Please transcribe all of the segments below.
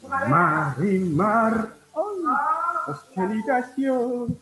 Marimar, hostelización.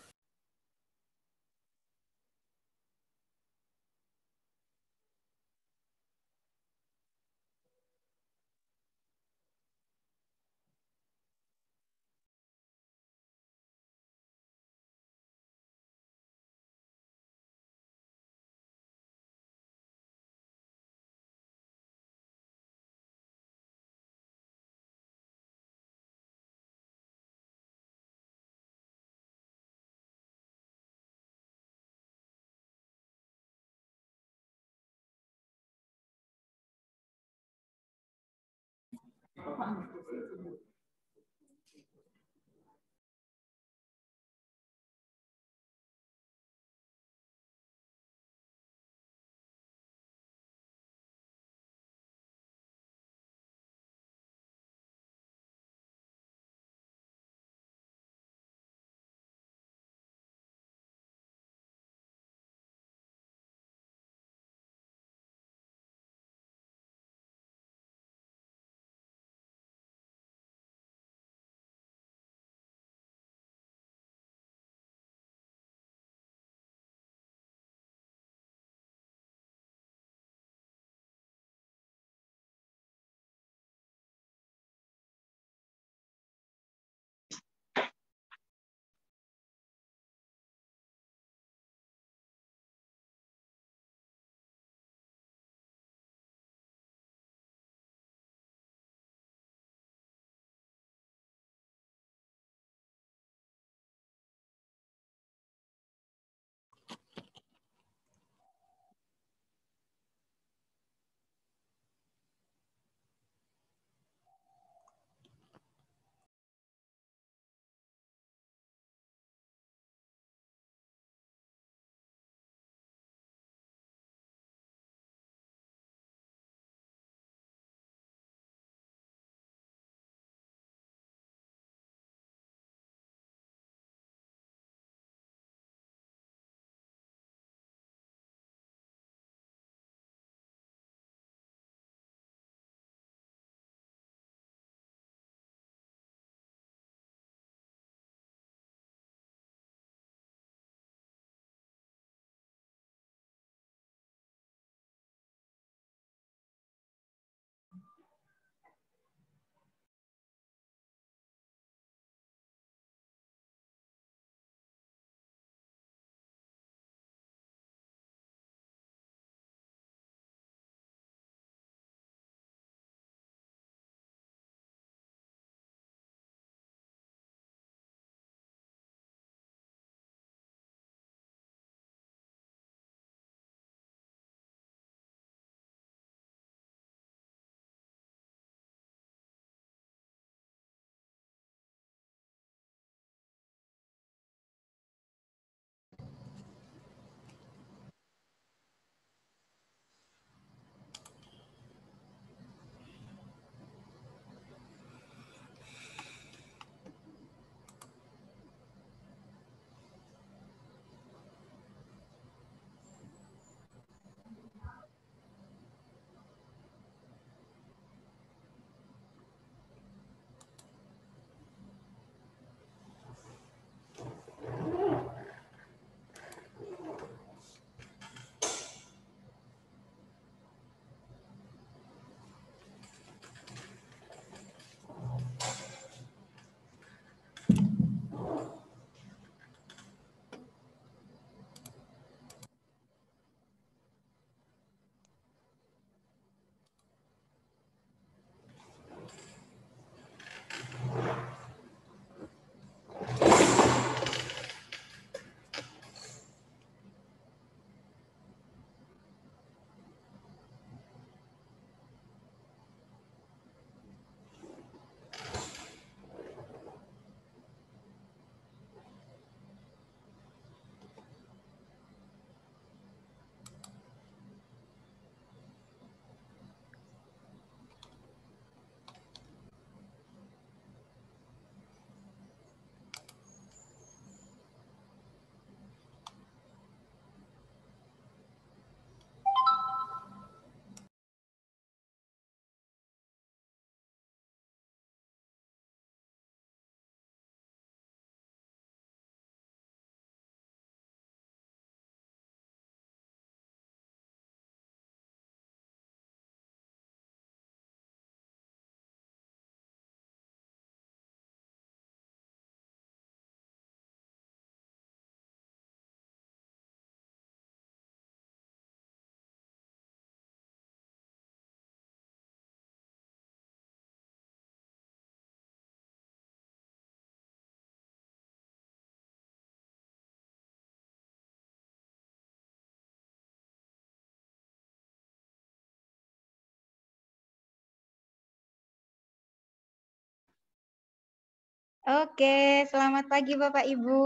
Oke, selamat pagi Bapak Ibu.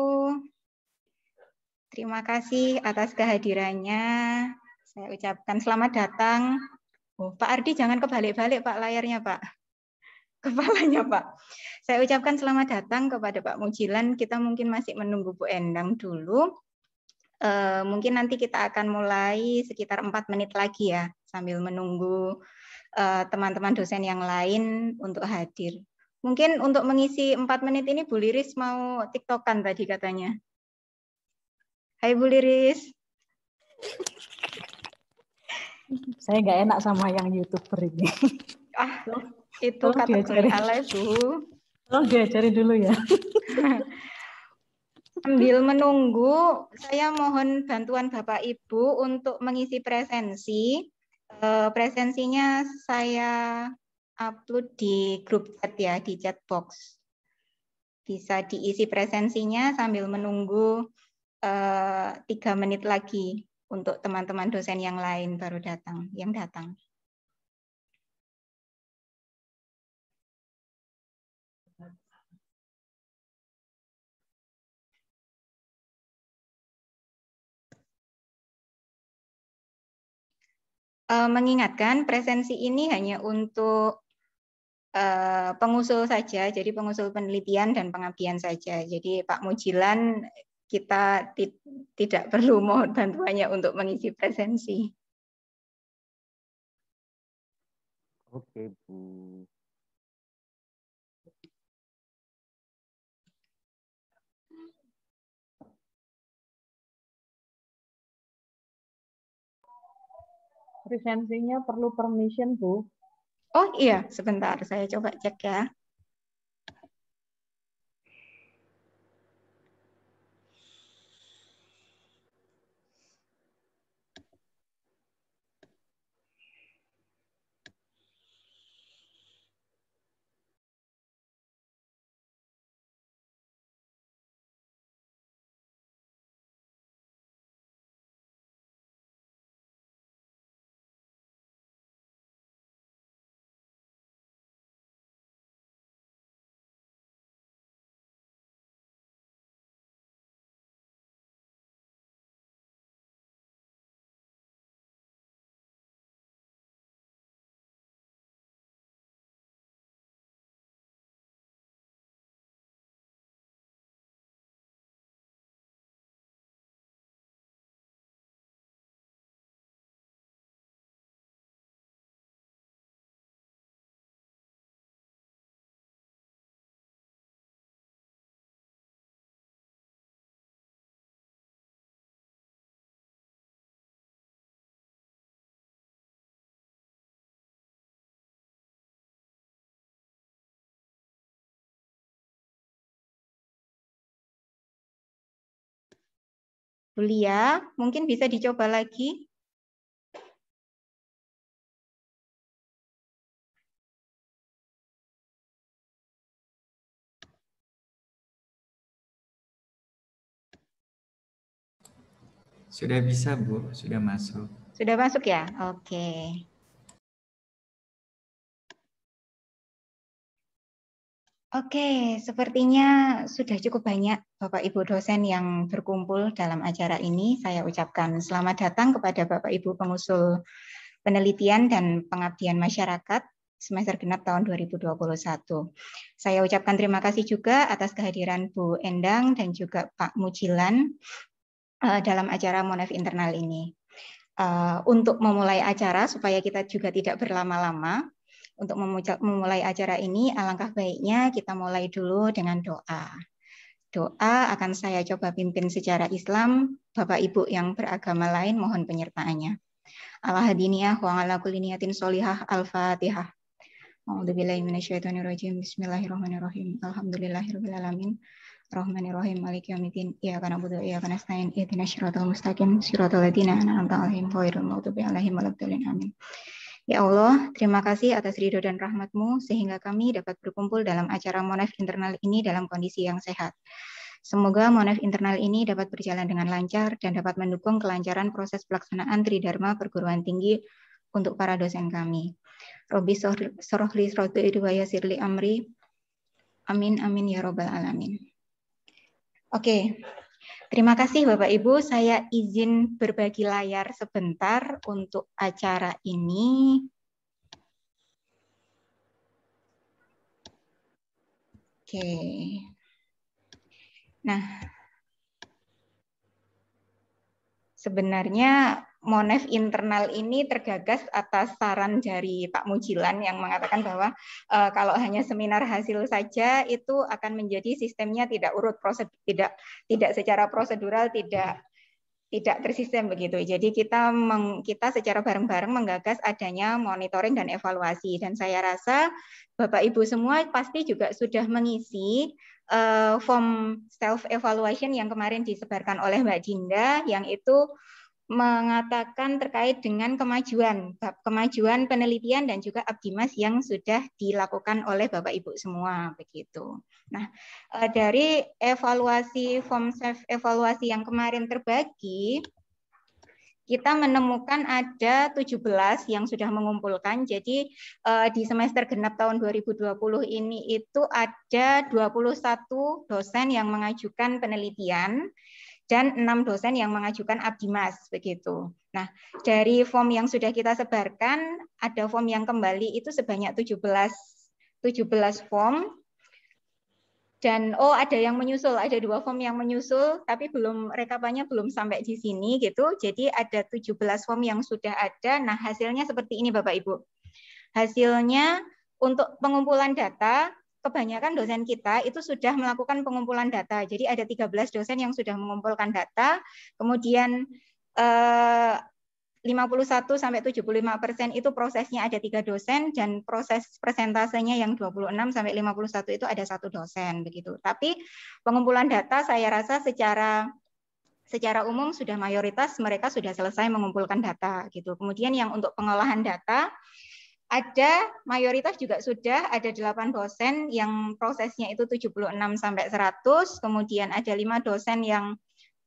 Terima kasih atas kehadirannya. Saya ucapkan selamat datang. Oh, Pak Ardi jangan kebalik-balik Pak layarnya Pak. Kepalanya Pak. Saya ucapkan selamat datang kepada Pak Mujilan. Kita mungkin masih menunggu Bu Endang dulu. Mungkin nanti kita akan mulai sekitar 4 menit lagi ya, sambil menunggu teman-teman dosen yang lain untuk hadir. Mungkin untuk mengisi 4 menit ini Bu Liris mau tiktokan tadi katanya. Hai Bu Liris. Saya nggak enak sama yang YouTuber ini. Itu kategori alay Bu. Tolong diajarin dulu ya. Sambil menunggu, saya mohon bantuan Bapak Ibu untuk mengisi presensi. Presensinya saya upload di grup chat ya, di chat box. Bisa diisi presensinya sambil menunggu 3 menit lagi untuk teman-teman dosen yang lain baru yang datang. Mengingatkan presensi ini hanya untuk pengusul saja, jadi pengusul penelitian dan pengabdian saja. Jadi Pak Mujilan kita tidak perlu mohon bantuannya untuk mengisi presensi. Oke, Bu. Presensinya perlu permission, Bu. Oh iya, sebentar saya coba cek ya. Julia, mungkin bisa dicoba lagi. Sudah bisa, Bu. Sudah masuk. Sudah masuk ya? Oke. Oke, sepertinya sudah cukup banyak Bapak Ibu dosen yang berkumpul dalam acara ini. Saya ucapkan selamat datang kepada Bapak Ibu pengusul penelitian dan pengabdian masyarakat semester genap tahun 2021. Saya ucapkan terima kasih juga atas kehadiran Bu Endang dan juga Pak Mujilan dalam acara Monef internal ini. Untuk memulai acara supaya kita juga tidak berlama-lama, untuk memulai acara ini, alangkah baiknya kita mulai dulu dengan doa. Doa akan saya coba pimpin secara Islam. Bapak Ibu yang beragama lain mohon penyertaannya. Al-Hadiniyah wa ala kulli niyatin sholihah. Al-Fatihah. A'udzubillahi minasyaitonirrajim. Bismillahirrahmanirrahim. Alhamdulillahirabbil alamin. Rahmanirrahim. Maliki yaumiddin. Iyyaka na'budu wa iyyaka nasta'in. Ihdinas siratal mustaqim. Siratal ladzina an'amta 'alaihim ghairil maghdubi 'alaihim waladdallin. Amin. Ya Allah, terima kasih atas ridho dan rahmat-Mu sehingga kami dapat berkumpul dalam acara Monef internal ini dalam kondisi yang sehat. Semoga Monef internal ini dapat berjalan dengan lancar dan dapat mendukung kelancaran proses pelaksanaan Tridharma perguruan tinggi untuk para dosen kami. Robbi sorohli srotu wa yasirli amri. Amin, amin ya robbal alamin. Oke, terima kasih Bapak Ibu. Saya izin berbagi layar sebentar untuk acara ini. Oke. Nah, sebenarnya Monef internal ini tergagas atas saran dari Pak Mujilan yang mengatakan bahwa kalau hanya seminar hasil saja itu akan menjadi sistemnya tidak urut, tidak secara prosedural, tidak tersistem begitu. Jadi kita secara bareng-bareng menggagas adanya monitoring dan evaluasi. Dan saya rasa Bapak Ibu semua pasti juga sudah mengisi form self evaluation yang kemarin disebarkan oleh Mbak Dinda, yang itu mengatakan terkait dengan kemajuan penelitian dan juga Abdimas yang sudah dilakukan oleh Bapak Ibu semua begitu. Nah, dari evaluasi form self evaluasi yang kemarin terbagi, kita menemukan ada 17 yang sudah mengumpulkan. Jadi di semester genap tahun 2020 ini itu ada 21 dosen yang mengajukan penelitian dan 6 dosen yang mengajukan Abdimas begitu. Nah, dari form yang sudah kita sebarkan, ada form yang kembali itu sebanyak 17 form. Dan ada yang menyusul, ada 2 form yang menyusul, tapi rekapannya belum sampai di sini gitu. Jadi ada 17 form yang sudah ada. Nah, hasilnya seperti ini Bapak Ibu. Hasilnya untuk pengumpulan data, kebanyakan dosen kita itu sudah melakukan pengumpulan data. Jadi ada 13 dosen yang sudah mengumpulkan data, kemudian 51-75% itu prosesnya ada 3 dosen, dan proses presentasenya yang 26-51 itu ada 1 dosen begitu. Tapi pengumpulan data saya rasa secara umum sudah mayoritas mereka sudah selesai mengumpulkan data gitu. Kemudian yang untuk pengolahan data ada mayoritas juga sudah ada 8 dosen yang prosesnya itu 76-100, kemudian ada 5 dosen yang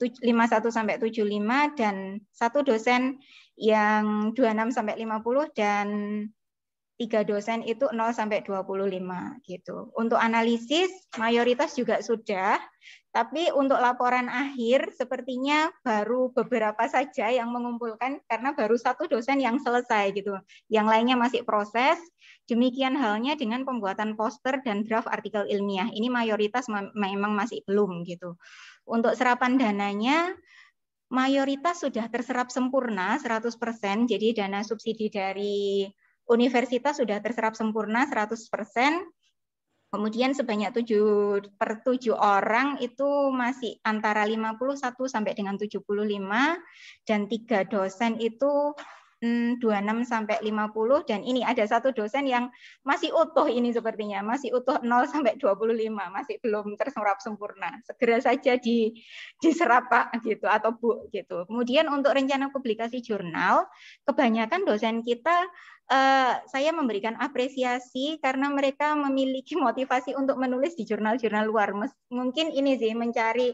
51-75 dan 1 dosen yang 26-50 dan 3 dosen itu 0-25 gitu. Untuk analisis mayoritas juga sudah, tapi untuk laporan akhir sepertinya baru beberapa saja yang mengumpulkan karena baru 1 dosen yang selesai gitu. Yang lainnya masih proses. Demikian halnya dengan pembuatan poster dan draft artikel ilmiah. Ini mayoritas memang masih belum gitu. Untuk serapan dananya mayoritas sudah terserap sempurna 100%. Jadi dana subsidi dari universitas sudah terserap sempurna 100%. Kemudian sebanyak 7 per 7 orang itu masih antara 51 sampai dengan 75, dan 3 dosen itu 26-50, dan ini ada 1 dosen yang masih utuh ini sepertinya, masih utuh 0-25, masih belum terserap sempurna. Segera saja diserap Pak gitu atau Bu gitu. Kemudian untuk rencana publikasi jurnal, kebanyakan dosen kita saya memberikan apresiasi karena mereka memiliki motivasi untuk menulis di jurnal-jurnal luar. Mungkin ini sih mencari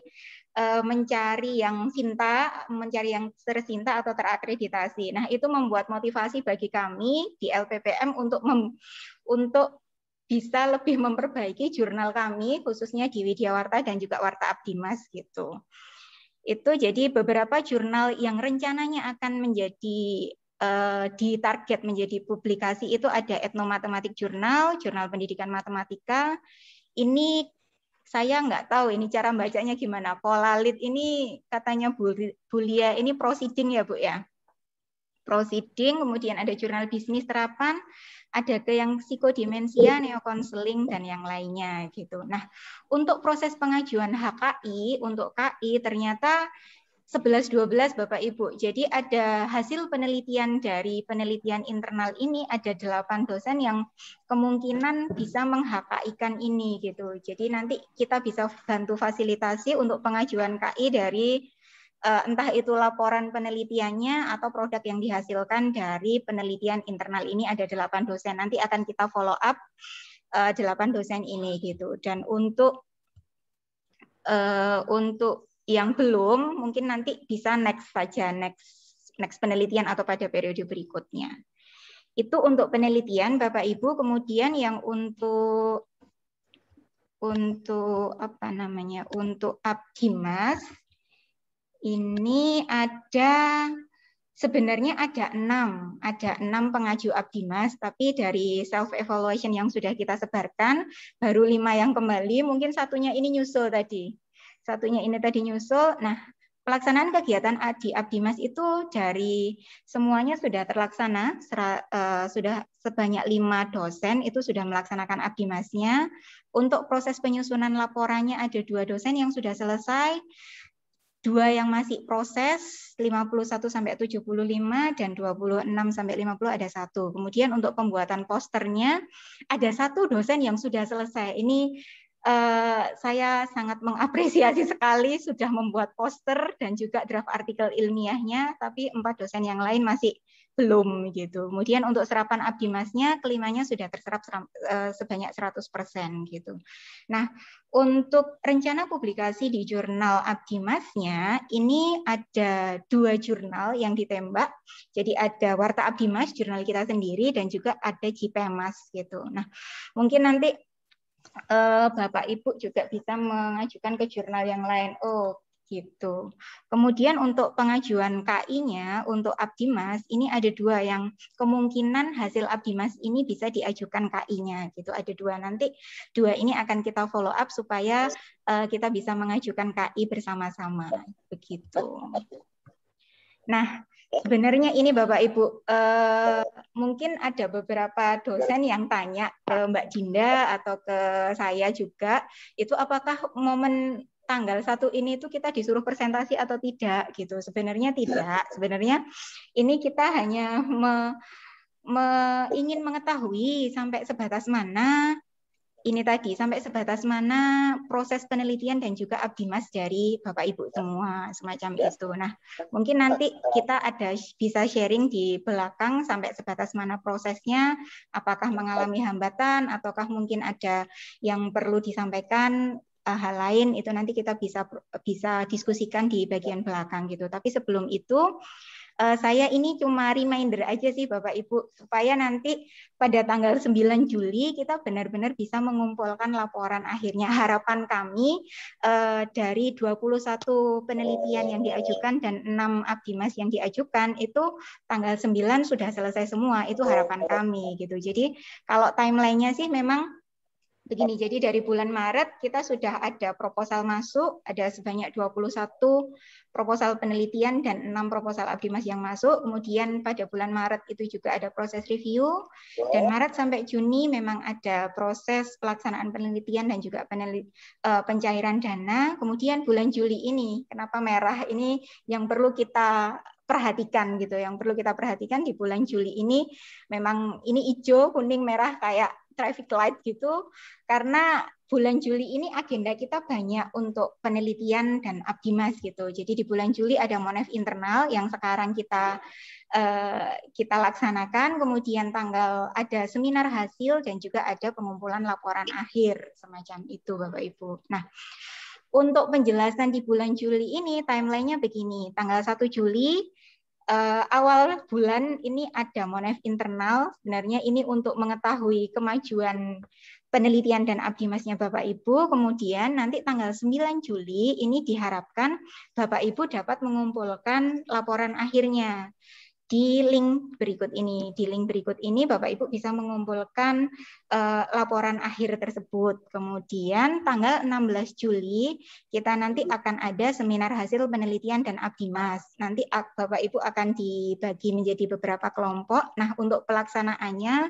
yang cinta, mencari yang tercinta atau terakreditasi. Nah, itu membuat motivasi bagi kami di LPPM untuk bisa lebih memperbaiki jurnal kami, khususnya di Widyawarta dan juga Warta Abdimas gitu. Itu jadi beberapa jurnal yang rencananya akan menjadi ditarget menjadi publikasi itu ada Etnomatematik Jurnal, Jurnal Pendidikan Matematika. Ini saya nggak tahu ini cara bacanya gimana. Polalit ini katanya Bulia ini proceeding ya Bu ya. Proceeding, kemudian ada jurnal bisnis terapan, ada ke yang psikodimensia, neokonseling dan yang lainnya gitu. Nah, untuk proses pengajuan HKI untuk KI ternyata 11-12 Bapak Ibu. Jadi ada hasil penelitian dari penelitian internal ini ada 8 dosen yang kemungkinan bisa meng-HKI-kan ini gitu. Jadi nanti kita bisa bantu fasilitasi untuk pengajuan KI dari entah itu laporan penelitiannya atau produk yang dihasilkan dari penelitian internal ini ada 8 dosen. Nanti akan kita follow up 8 dosen ini gitu. Dan untuk yang belum, mungkin nanti bisa next saja, next penelitian atau pada periode berikutnya. Itu untuk penelitian Bapak Ibu. Kemudian yang untuk untuk apa namanya? Untuk Abdimas ini sebenarnya ada 6 pengaju Abdimas, tapi dari self evaluation yang sudah kita sebarkan baru 5 yang kembali, mungkin satunya ini nyusul tadi. Satunya ini tadi nyusul. Nah, pelaksanaan kegiatan di Abdimas itu dari semuanya sudah terlaksana, sudah sebanyak 5 dosen itu sudah melaksanakan Abdimasnya. Untuk proses penyusunan laporannya ada 2 dosen yang sudah selesai, 2 yang masih proses, 51 sampai 75 dan 26 sampai 50 ada 1. Kemudian untuk pembuatan posternya ada 1 dosen yang sudah selesai. Ini saya sangat mengapresiasi sekali sudah membuat poster dan juga draft artikel ilmiahnya, tapi 4 dosen yang lain masih belum gitu. Kemudian untuk serapan Abdimasnya kelimanya sudah terserap sebanyak 100% gitu. Nah, untuk rencana publikasi di jurnal Abdimasnya ini ada 2 jurnal yang ditembak. Jadi ada Warta Abdimas, jurnal kita sendiri, dan juga ada JPEMAS gitu. Nah, mungkin nanti Bapak Ibu juga bisa mengajukan ke jurnal yang lain. Oh, gitu. Kemudian untuk pengajuan KI-nya untuk Abdimas ini ada 2 yang kemungkinan hasil Abdimas ini bisa diajukan KI-nya gitu. Ada 2, nanti 2 ini akan kita follow up supaya kita bisa mengajukan KI bersama-sama begitu. Nah, sebenarnya ini Bapak Ibu, mungkin ada beberapa dosen yang tanya ke Mbak Dinda atau ke saya juga, itu apakah momen tanggal 1 ini itu kita disuruh presentasi atau tidak gitu. Sebenarnya tidak. Sebenarnya ini kita hanya ingin mengetahui sampai sebatas mana ini tadi, sampai sebatas mana proses penelitian dan juga Abdimas dari Bapak Ibu semua, semacam itu. Nah, mungkin nanti kita bisa sharing di belakang sampai sebatas mana prosesnya, apakah mengalami hambatan, ataukah mungkin ada yang perlu disampaikan, hal lain, itu nanti kita bisa diskusikan di bagian belakang gitu. Tapi sebelum itu, saya ini cuma reminder aja sih Bapak Ibu, supaya nanti pada tanggal 9 Juli kita benar-benar bisa mengumpulkan laporan akhirnya. Harapan kami dari 21 penelitian yang diajukan dan 6 Abdimas yang diajukan itu tanggal 9 sudah selesai semua, itu harapan kami gitu. Jadi kalau timelinenya sih memang begini, jadi dari bulan Maret kita sudah ada proposal masuk, ada sebanyak 21 proposal penelitian dan 6 proposal Abdimas yang masuk. Kemudian pada bulan Maret itu juga ada proses review, dan Maret sampai Juni memang ada proses pelaksanaan penelitian dan juga pencairan dana. Kemudian bulan Juli ini, kenapa merah ini yang perlu kita perhatikan gitu, yang perlu kita perhatikan di bulan Juli ini memang ini hijau, kuning, merah kayak traffic light gitu, karena bulan Juli ini agenda kita banyak untuk penelitian dan Abdimas gitu. Jadi di bulan Juli ada Monef internal yang sekarang kita laksanakan, kemudian tanggal ada seminar hasil dan juga ada pengumpulan laporan akhir semacam itu Bapak Ibu. Nah, untuk penjelasan di bulan Juli ini timelinenya begini, tanggal 1 Juli awal bulan ini ada Monef internal, sebenarnya ini untuk mengetahui kemajuan penelitian dan Abdimasnya Bapak Ibu. Kemudian nanti tanggal 9 Juli ini diharapkan Bapak Ibu dapat mengumpulkan laporan akhirnya. Di link berikut ini. Di link berikut ini Bapak Ibu bisa mengumpulkan laporan akhir tersebut. Kemudian tanggal 16 Juli kita nanti akan ada seminar hasil penelitian dan Abdimas. Nanti Bapak Ibu akan dibagi menjadi beberapa kelompok. Nah, untuk pelaksanaannya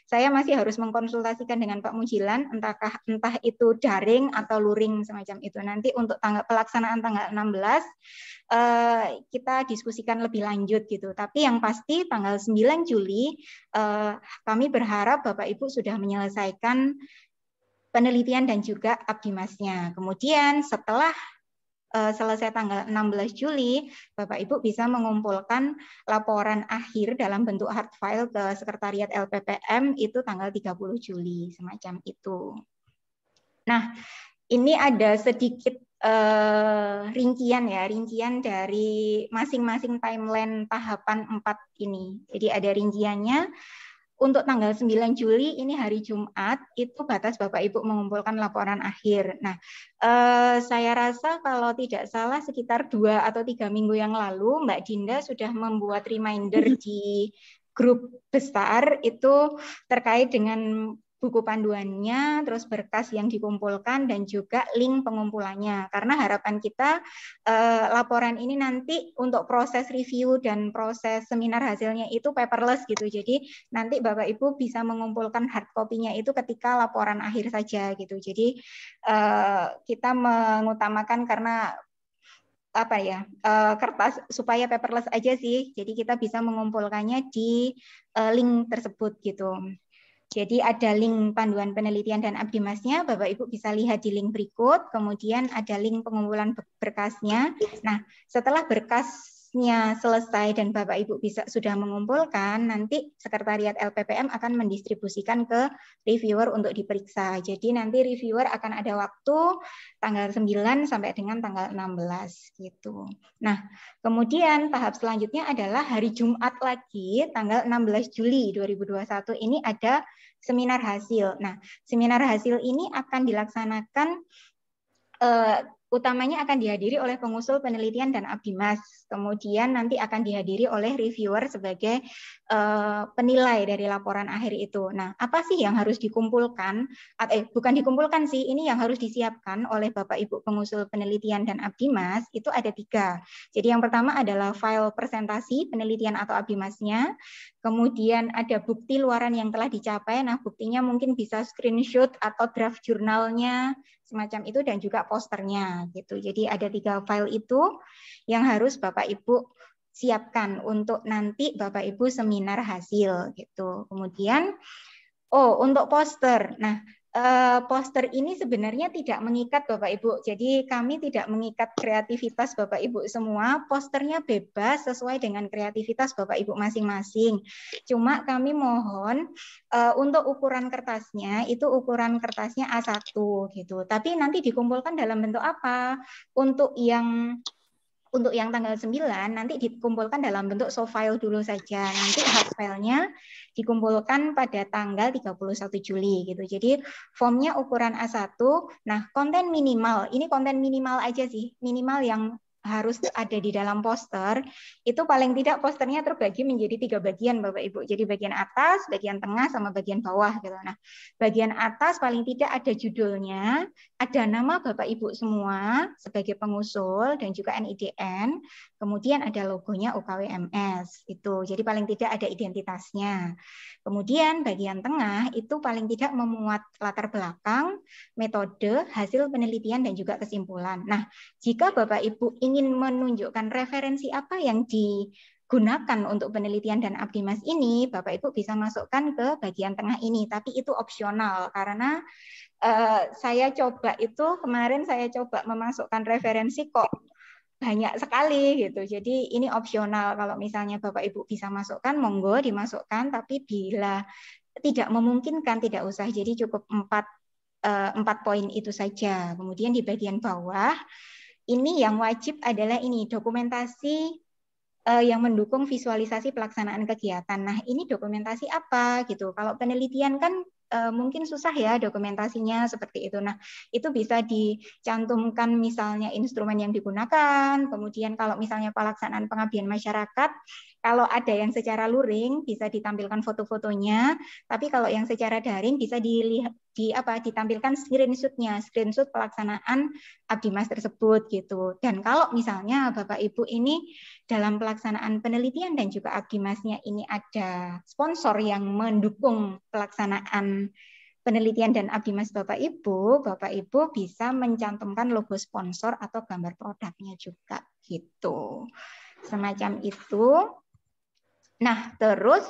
saya masih harus mengkonsultasikan dengan Pak Mujilan, entah itu daring atau luring semacam itu. Nanti untuk pelaksanaan tanggal 16 kita diskusikan lebih lanjut gitu. Tapi yang pasti tanggal 9 Juli kami berharap Bapak Ibu sudah menyelesaikan penelitian dan juga Abdimasnya. Kemudian setelah selesai tanggal 16 Juli, Bapak Ibu bisa mengumpulkan laporan akhir dalam bentuk hard file ke Sekretariat LPPM itu tanggal 30 Juli, semacam itu. Nah, ini ada sedikit rincian dari masing-masing timeline tahapan 4 ini. Jadi ada rinciannya. untuk tanggal 9 Juli ini hari Jumat, itu batas Bapak Ibu mengumpulkan laporan akhir. Nah, saya rasa kalau tidak salah sekitar 2 atau 3 minggu yang lalu Mbak Dinda sudah membuat reminder di grup besar itu terkait dengan buku panduannya, terus berkas yang dikumpulkan, dan juga link pengumpulannya. Karena harapan kita laporan ini nanti untuk proses review dan proses seminar hasilnya itu paperless gitu. Jadi nanti Bapak Ibu bisa mengumpulkan hard copy-nya itu ketika laporan akhir saja gitu. Jadi kita mengutamakan karena apa ya, kertas supaya paperless aja sih. Jadi kita bisa mengumpulkannya di link tersebut gitu. Jadi ada link panduan penelitian dan abdimasnya, Bapak Ibu bisa lihat di link berikut, kemudian ada link pengumpulan berkasnya. Nah, setelah berkasnya selesai dan Bapak Ibu sudah mengumpulkan, nanti Sekretariat LPPM akan mendistribusikan ke reviewer untuk diperiksa. Jadi nanti reviewer akan ada waktu tanggal 9 sampai dengan tanggal 16 gitu. Nah, kemudian tahap selanjutnya adalah hari Jumat lagi, tanggal 16 Juli 2021 ini ada seminar hasil. Nah, seminar hasil ini akan dilaksanakan utamanya akan dihadiri oleh pengusul penelitian dan abdimas. Kemudian nanti akan dihadiri oleh reviewer sebagai penilai dari laporan akhir itu. Nah, apa sih yang harus dikumpulkan? Bukan dikumpulkan sih, ini yang harus disiapkan oleh Bapak Ibu pengusul penelitian dan abdimas itu ada 3. Jadi yang pertama adalah file presentasi penelitian atau abdimasnya. Kemudian ada bukti luaran yang telah dicapai. Nah, buktinya mungkin bisa screenshot atau draft jurnalnya, semacam itu, dan juga posternya gitu. Jadi ada 3 file itu yang harus Bapak Ibu siapkan untuk nanti Bapak Ibu seminar hasil gitu. Kemudian untuk poster. Nah, poster ini sebenarnya tidak mengikat Bapak Ibu. Jadi kami tidak mengikat kreativitas Bapak Ibu semua. Posternya bebas sesuai dengan kreativitas Bapak Ibu masing-masing. Cuma kami mohon untuk ukuran kertasnya itu ukuran kertasnya A1 gitu. Tapi nanti dikumpulkan dalam bentuk apa? Untuk yang tanggal 9 nanti dikumpulkan dalam bentuk soft file dulu saja. Nanti hard file-nya dikumpulkan pada tanggal 31 Juli gitu. Jadi formnya ukuran A1. Nah, konten minimal, ini konten minimal aja sih. Minimal yang harus ada di dalam poster, itu paling tidak posternya terbagi menjadi 3 bagian Bapak Ibu. Jadi bagian atas, bagian tengah, sama bagian bawah gitu. Nah, bagian atas paling tidak ada judulnya, ada nama Bapak Ibu semua sebagai pengusul dan juga NIDN, kemudian ada logonya UKWMS itu. Jadi paling tidak ada identitasnya. Kemudian bagian tengah itu paling tidak memuat latar belakang, metode, hasil penelitian dan juga kesimpulan. Nah, jika Bapak Ibu ingin menunjukkan referensi apa yang digunakan untuk penelitian dan abdimas ini, Bapak Ibu bisa masukkan ke bagian tengah ini, tapi itu opsional karena kemarin saya coba memasukkan referensi kok banyak sekali gitu. Jadi ini opsional, kalau misalnya Bapak Ibu bisa masukkan, monggo dimasukkan, tapi bila tidak memungkinkan tidak usah. Jadi cukup 4 poin itu saja. Kemudian di bagian bawah ini yang wajib adalah ini dokumentasi yang mendukung visualisasi pelaksanaan kegiatan. Nah, ini dokumentasi apa gitu? Kalau penelitian kan mungkin susah ya dokumentasinya seperti itu. Nah, itu bisa dicantumkan misalnya instrumen yang digunakan, kemudian kalau misalnya pelaksanaan pengabdian masyarakat, kalau ada yang secara luring bisa ditampilkan foto-fotonya, tapi kalau yang secara daring bisa ditampilkan screenshot pelaksanaan abdimas tersebut gitu. Dan kalau misalnya Bapak Ibu ini dalam pelaksanaan penelitian dan juga abdimasnya ini ada sponsor yang mendukung pelaksanaan penelitian dan abdimas Bapak Ibu bisa mencantumkan logo sponsor atau gambar produknya juga gitu. Semacam itu. Nah, terus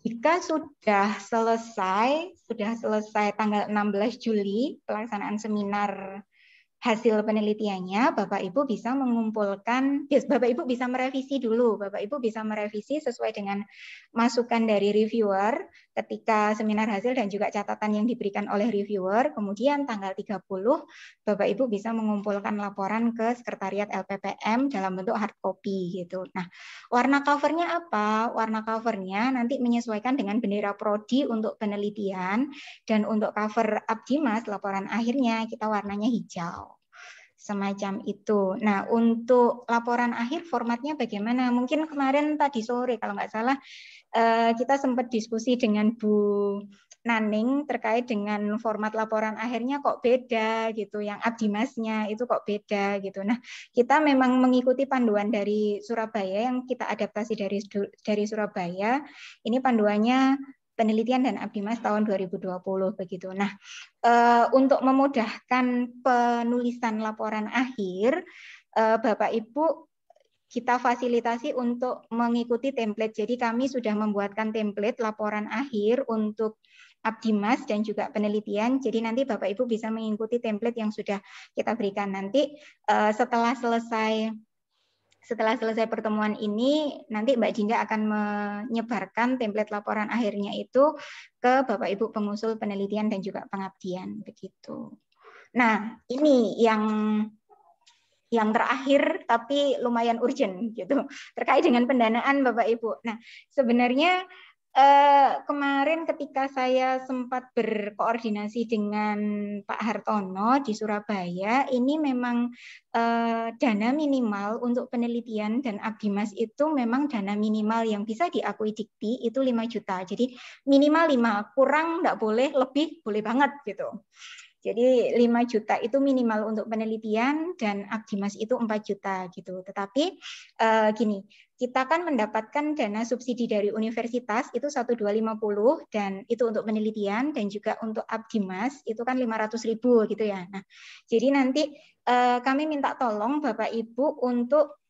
jika sudah selesai tanggal 16 Juli pelaksanaan seminar hasil penelitiannya, Bapak Ibu bisa mengumpulkan, Bapak Ibu bisa merevisi dulu, Bapak Ibu bisa merevisi sesuai dengan masukan dari reviewer ketika seminar hasil dan juga catatan yang diberikan oleh reviewer. Kemudian tanggal 30, Bapak Ibu bisa mengumpulkan laporan ke Sekretariat LPPM dalam bentuk hard copy gitu. Nah, warna covernya apa? Warna covernya nanti menyesuaikan dengan bendera prodi untuk penelitian, dan untuk cover Abdimas laporan akhirnya kita warnanya hijau. Semacam itu. Nah, untuk laporan akhir formatnya bagaimana? Mungkin kemarin tadi sore kalau nggak salah kita sempat diskusi dengan Bu Naning terkait dengan format laporan akhirnya kok beda gitu, yang Abdimasnya itu kok beda gitu. Nah, kita memang mengikuti panduan dari Surabaya yang kita adaptasi dari Surabaya. Ini panduannya penelitian dan Abdimas tahun 2020 begitu. Nah, untuk memudahkan penulisan laporan akhir, Bapak Ibu kita fasilitasi untuk mengikuti template. Jadi kami sudah membuatkan template laporan akhir untuk Abdimas dan juga penelitian. Jadi nanti Bapak Ibu bisa mengikuti template yang sudah kita berikan nanti setelah selesai pertemuan ini, nanti Mbak Dinda akan menyebarkan template laporan akhirnya itu ke Bapak Ibu pengusul penelitian dan juga pengabdian begitu. Nah, ini yang terakhir tapi lumayan urgent gitu terkait dengan pendanaan Bapak Ibu. Nah, sebenarnya kemarin ketika saya sempat berkoordinasi dengan Pak Hartono di Surabaya, ini memang dana minimal untuk penelitian dan Abdimas itu memang dana minimal yang bisa diakui Dikti itu 5 juta. Jadi minimal 5, kurang nggak boleh, lebih boleh banget gitu. Jadi 5 juta itu minimal untuk penelitian dan Abdimas itu 4 juta gitu. Tetapi gini, kita kan mendapatkan dana subsidi dari universitas itu 1.250 dan itu untuk penelitian dan juga untuk Abdimas itu kan 500.000 gitu ya. Nah, jadi nanti kami minta tolong Bapak Ibu untuk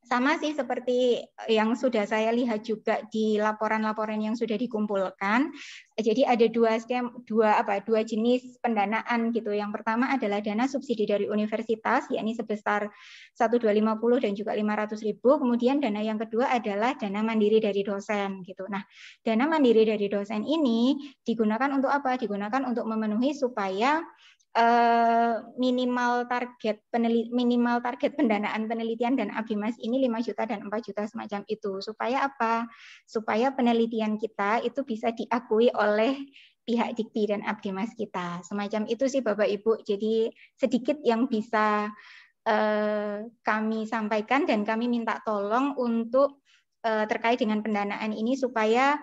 sama sih seperti yang sudah saya lihat juga di laporan-laporan yang sudah dikumpulkan. Jadi ada dua jenis pendanaan gitu. Yang pertama adalah dana subsidi dari universitas, yakni sebesar 1.250 dan juga 500.000. Kemudian dana yang kedua adalah dana mandiri dari dosen gitu. Nah, dana mandiri dari dosen ini digunakan untuk apa? Digunakan untuk memenuhi supaya minimal target pendanaan penelitian dan Abdimas ini 5 juta dan 4 juta semacam itu. Supaya apa? Supaya penelitian kita itu bisa diakui oleh pihak Dikti dan Abdimas kita. Semacam itu sih Bapak Ibu. Jadi sedikit yang bisa kami sampaikan dan kami minta tolong untuk terkait dengan pendanaan ini supaya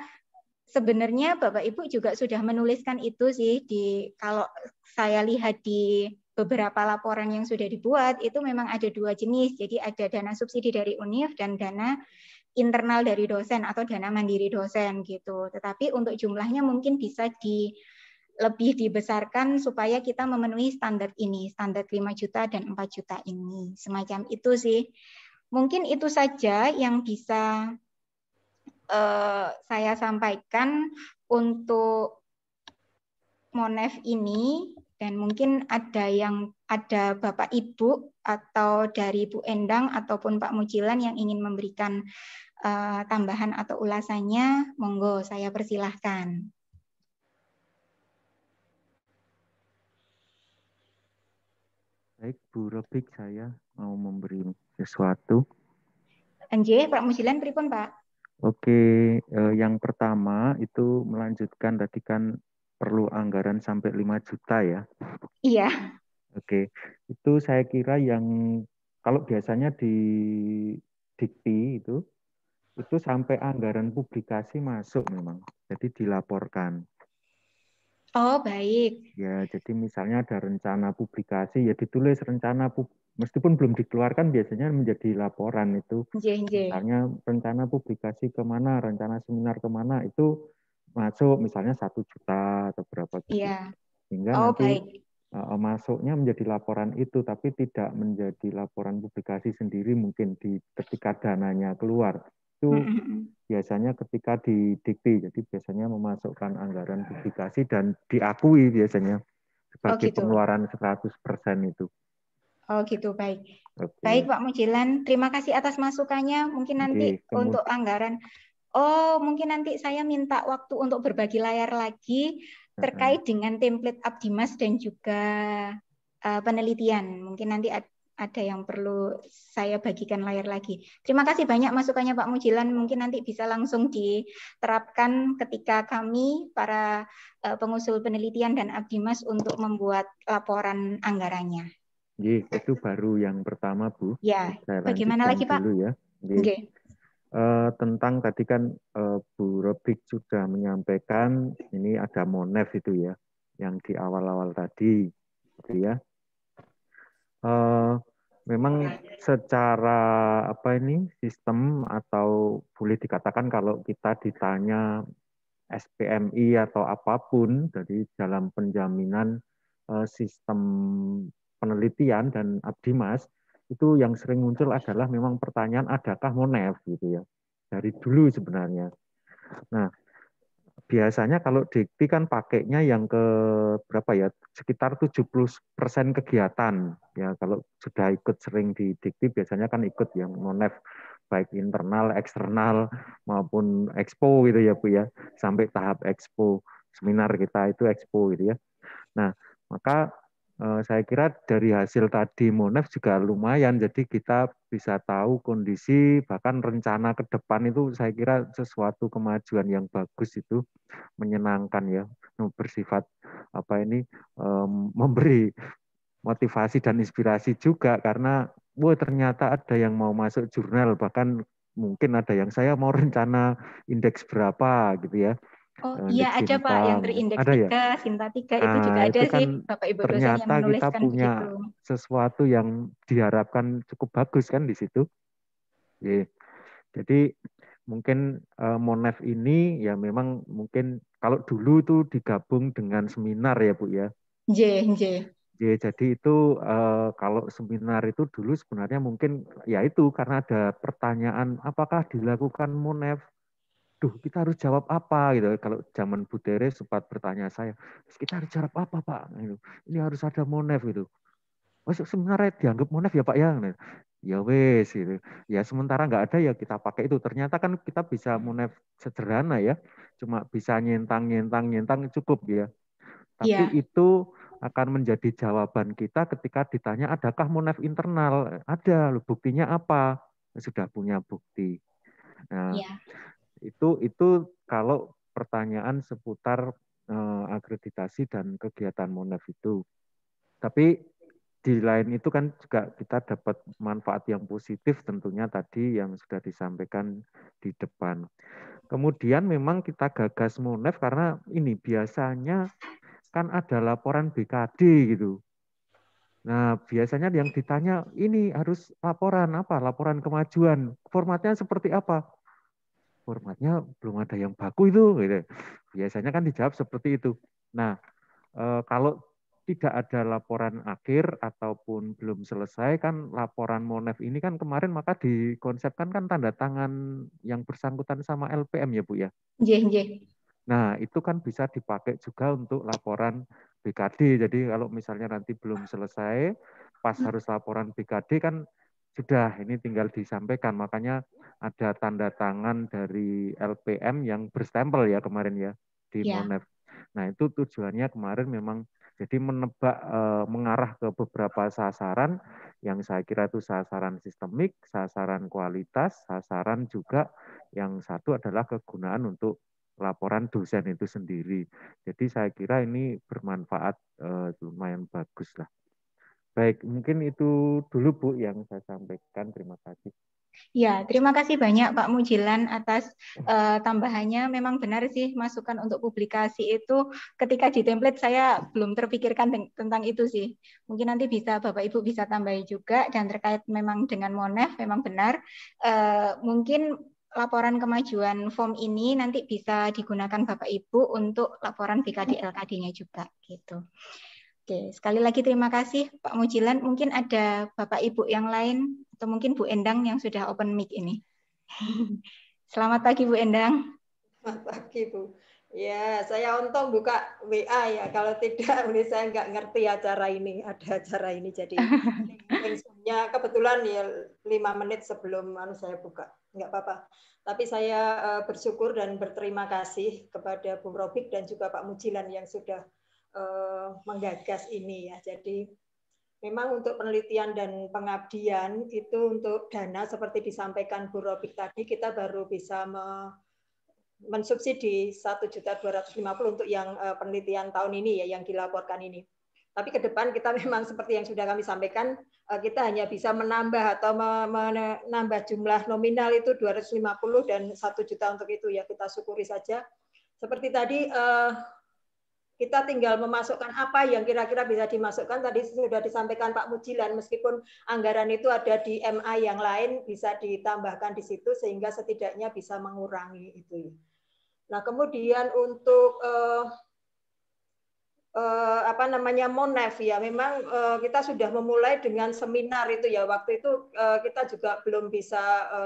sebenarnya Bapak Ibu juga sudah menuliskan itu sih kalau saya lihat di beberapa laporan yang sudah dibuat itu memang ada 2 jenis. Jadi ada dana subsidi dari UNIF dan dana internal dari dosen atau dana mandiri dosen gitu. Tetapi untuk jumlahnya mungkin bisa lebih dibesarkan supaya kita memenuhi standar ini, standar 5 juta dan 4 juta ini. Semacam itu sih. Mungkin itu saja yang bisa saya sampaikan untuk Monef ini, dan mungkin ada Bapak Ibu atau dari Bu Endang ataupun Pak Mujilan yang ingin memberikan tambahan atau ulasannya, monggo saya persilahkan. Baik, Bu Robik, saya mau memberi sesuatu. Nggih, Pak Mujilan pripun, Pak? Oke, yang pertama itu melanjutkan tadi kan perlu anggaran sampai 5 juta ya. Iya. Oke, itu saya kira yang kalau biasanya di Dikti itu sampai anggaran publikasi masuk memang, jadi dilaporkan. Oh, baik. Ya, jadi misalnya ada rencana publikasi, ya ditulis rencana meskipun belum dikeluarkan biasanya menjadi laporan itu. Misalnya rencana publikasi kemana, rencana seminar kemana, itu masuk misalnya 1 juta atau berapa gitu. Iya. Sehingga Oh, nanti baik. masuknya menjadi laporan itu, tapi tidak menjadi laporan publikasi sendiri mungkin ketika dananya keluar. Itu biasanya ketika di Dikti, jadi biasanya memasukkan anggaran publikasi dan diakui biasanya sebagai gitu. pengeluaran 100% itu. Oh gitu, baik. Oke. Baik Pak Mujilan, terima kasih atas masukannya. Mungkin nanti untuk anggaran, mungkin nanti saya minta waktu untuk berbagi layar lagi terkait dengan template Abdimas dan juga penelitian. Mungkin nanti ada yang perlu saya bagikan layar lagi. Terima kasih banyak masukannya Pak Mujilan. Mungkin nanti bisa langsung diterapkan ketika kami para pengusul penelitian dan Abdimas untuk membuat laporan anggarannya. Itu baru yang pertama, Bu. Ya, saya bagaimana lagi Pak? Dulu ya. Tentang tadi kan Bu Robik sudah menyampaikan ini ada Monef itu ya, yang di awal-awal tadi, gitu ya. Memang secara sistem atau boleh dikatakan kalau kita ditanya SPMI atau apapun dari dalam penjaminan sistem penelitian dan Abdimas itu yang sering muncul adalah memang pertanyaan adakah Monef gitu ya, dari dulu sebenarnya. Nah, biasanya kalau dikti kan pakainya yang ke berapa ya, sekitar 70% kegiatan ya. Kalau sudah ikut sering di dikti biasanya kan ikut yang Monef baik internal, eksternal maupun expo gitu ya Bu ya, sampai tahap expo, seminar kita itu expo gitu ya. Nah, maka saya kira dari hasil tadi Monef juga lumayan, jadi kita bisa tahu kondisi, bahkan rencana ke depan itu saya kira sesuatu kemajuan yang bagus itu, menyenangkan ya, bersifat memberi motivasi dan inspirasi juga, karena ternyata ada yang mau masuk jurnal, bahkan mungkin ada yang saya mau rencana indeks berapa gitu ya. Oh iya ada Pak yang berindeks 3, Sinta 3 itu juga ada kan sih Bapak Ibu dosen yang menuliskan kita punya begitu. Sesuatu yang diharapkan cukup bagus kan di situ. Jadi mungkin Monef ini ya memang mungkin kalau dulu itu digabung dengan seminar ya Bu ya. Jadi itu kalau seminar itu dulu sebenarnya mungkin ya itu karena ada pertanyaan apakah dilakukan Monef. Duh, kita harus jawab apa gitu. Kalau zaman Bu Tere sempat bertanya saya, kita harus jawab apa Pak? Ini harus ada Monef gitu. Masuk sebenarnya dianggap Monef ya Pak ya? Ya wes gitu. Ya sementara nggak ada ya kita pakai itu. Ternyata kan kita bisa Monef sederhana ya, cuma bisa nyentang cukup ya. Tapi itu akan menjadi jawaban kita ketika ditanya adakah Monef internal? Ada, buktinya apa? Sudah punya bukti. Nah, itu kalau pertanyaan seputar akreditasi dan kegiatan Monef itu. Tapi di lain itu kan juga kita dapat manfaat yang positif tentunya tadi yang sudah disampaikan di depan. Kemudian memang kita gagas Monef karena ini biasanya kan ada laporan BKD gitu. Nah, biasanya yang ditanya ini harus laporan apa? Laporan kemajuan. Formatnya seperti apa? Formatnya belum ada yang baku itu. Gitu. Biasanya kan dijawab seperti itu. Nah, kalau tidak ada laporan akhir ataupun belum selesai kan laporan Monef ini kan kemarin maka dikonsepkan kan tanda tangan yang bersangkutan sama LPM ya Bu ya. Nah, itu kan bisa dipakai juga untuk laporan BKD. Jadi kalau misalnya nanti belum selesai, pas harus laporan BKD kan sudah ini tinggal disampaikan. Makanya ada tanda tangan dari LPM yang berstempel ya kemarin ya di Monef. Nah, itu tujuannya kemarin memang jadi menebak mengarah ke beberapa sasaran yang saya kira itu sasaran sistemik, sasaran kualitas, sasaran juga yang satu adalah kegunaan untuk laporan dosen itu sendiri. Jadi saya kira ini bermanfaat lumayan bagus lah. Baik, mungkin itu dulu Bu yang saya sampaikan. Terima kasih. Ya, terima kasih banyak Pak Mujilan atas tambahannya. Memang benar sih masukan untuk publikasi itu ketika di template saya belum terpikirkan tentang itu sih. Mungkin nanti bisa Bapak Ibu bisa tambahi juga, dan terkait memang dengan Monef memang benar. Mungkin laporan kemajuan form ini nanti bisa digunakan Bapak Ibu untuk laporan BKD LKD-nya juga gitu. Oke, sekali lagi terima kasih Pak Mujilan. Mungkin ada Bapak Ibu yang lain atau mungkin Bu Endang yang sudah open mic ini. Selamat pagi Bu Endang. Selamat pagi Bu. Ya, saya untung buka WA ya. Kalau tidak, saya nggak ngerti acara ini. Ada acara ini, jadi link-nya kebetulan ya 5 menit sebelum saya buka. Nggak apa-apa. Tapi saya bersyukur dan berterima kasih kepada Bung Robik dan juga Pak Mujilan yang sudah menggagas ini ya. Jadi memang untuk penelitian dan pengabdian itu untuk dana seperti disampaikan Bu Robik tadi, kita baru bisa mensubsidi 1.250.000 untuk yang penelitian tahun ini ya, yang dilaporkan ini. Tapi ke depan kita memang seperti yang sudah kami sampaikan, kita hanya bisa menambah atau menambah jumlah nominal itu 250 dan 1 juta untuk itu ya, kita syukuri saja. Seperti tadi kita tinggal memasukkan apa yang kira-kira bisa dimasukkan. Tadi sudah disampaikan Pak Mujilan, meskipun anggaran itu ada di MA yang lain, bisa ditambahkan di situ sehingga setidaknya bisa mengurangi itu. Nah, kemudian untuk Monef ya, memang kita sudah memulai dengan seminar itu ya. Waktu itu kita juga belum bisa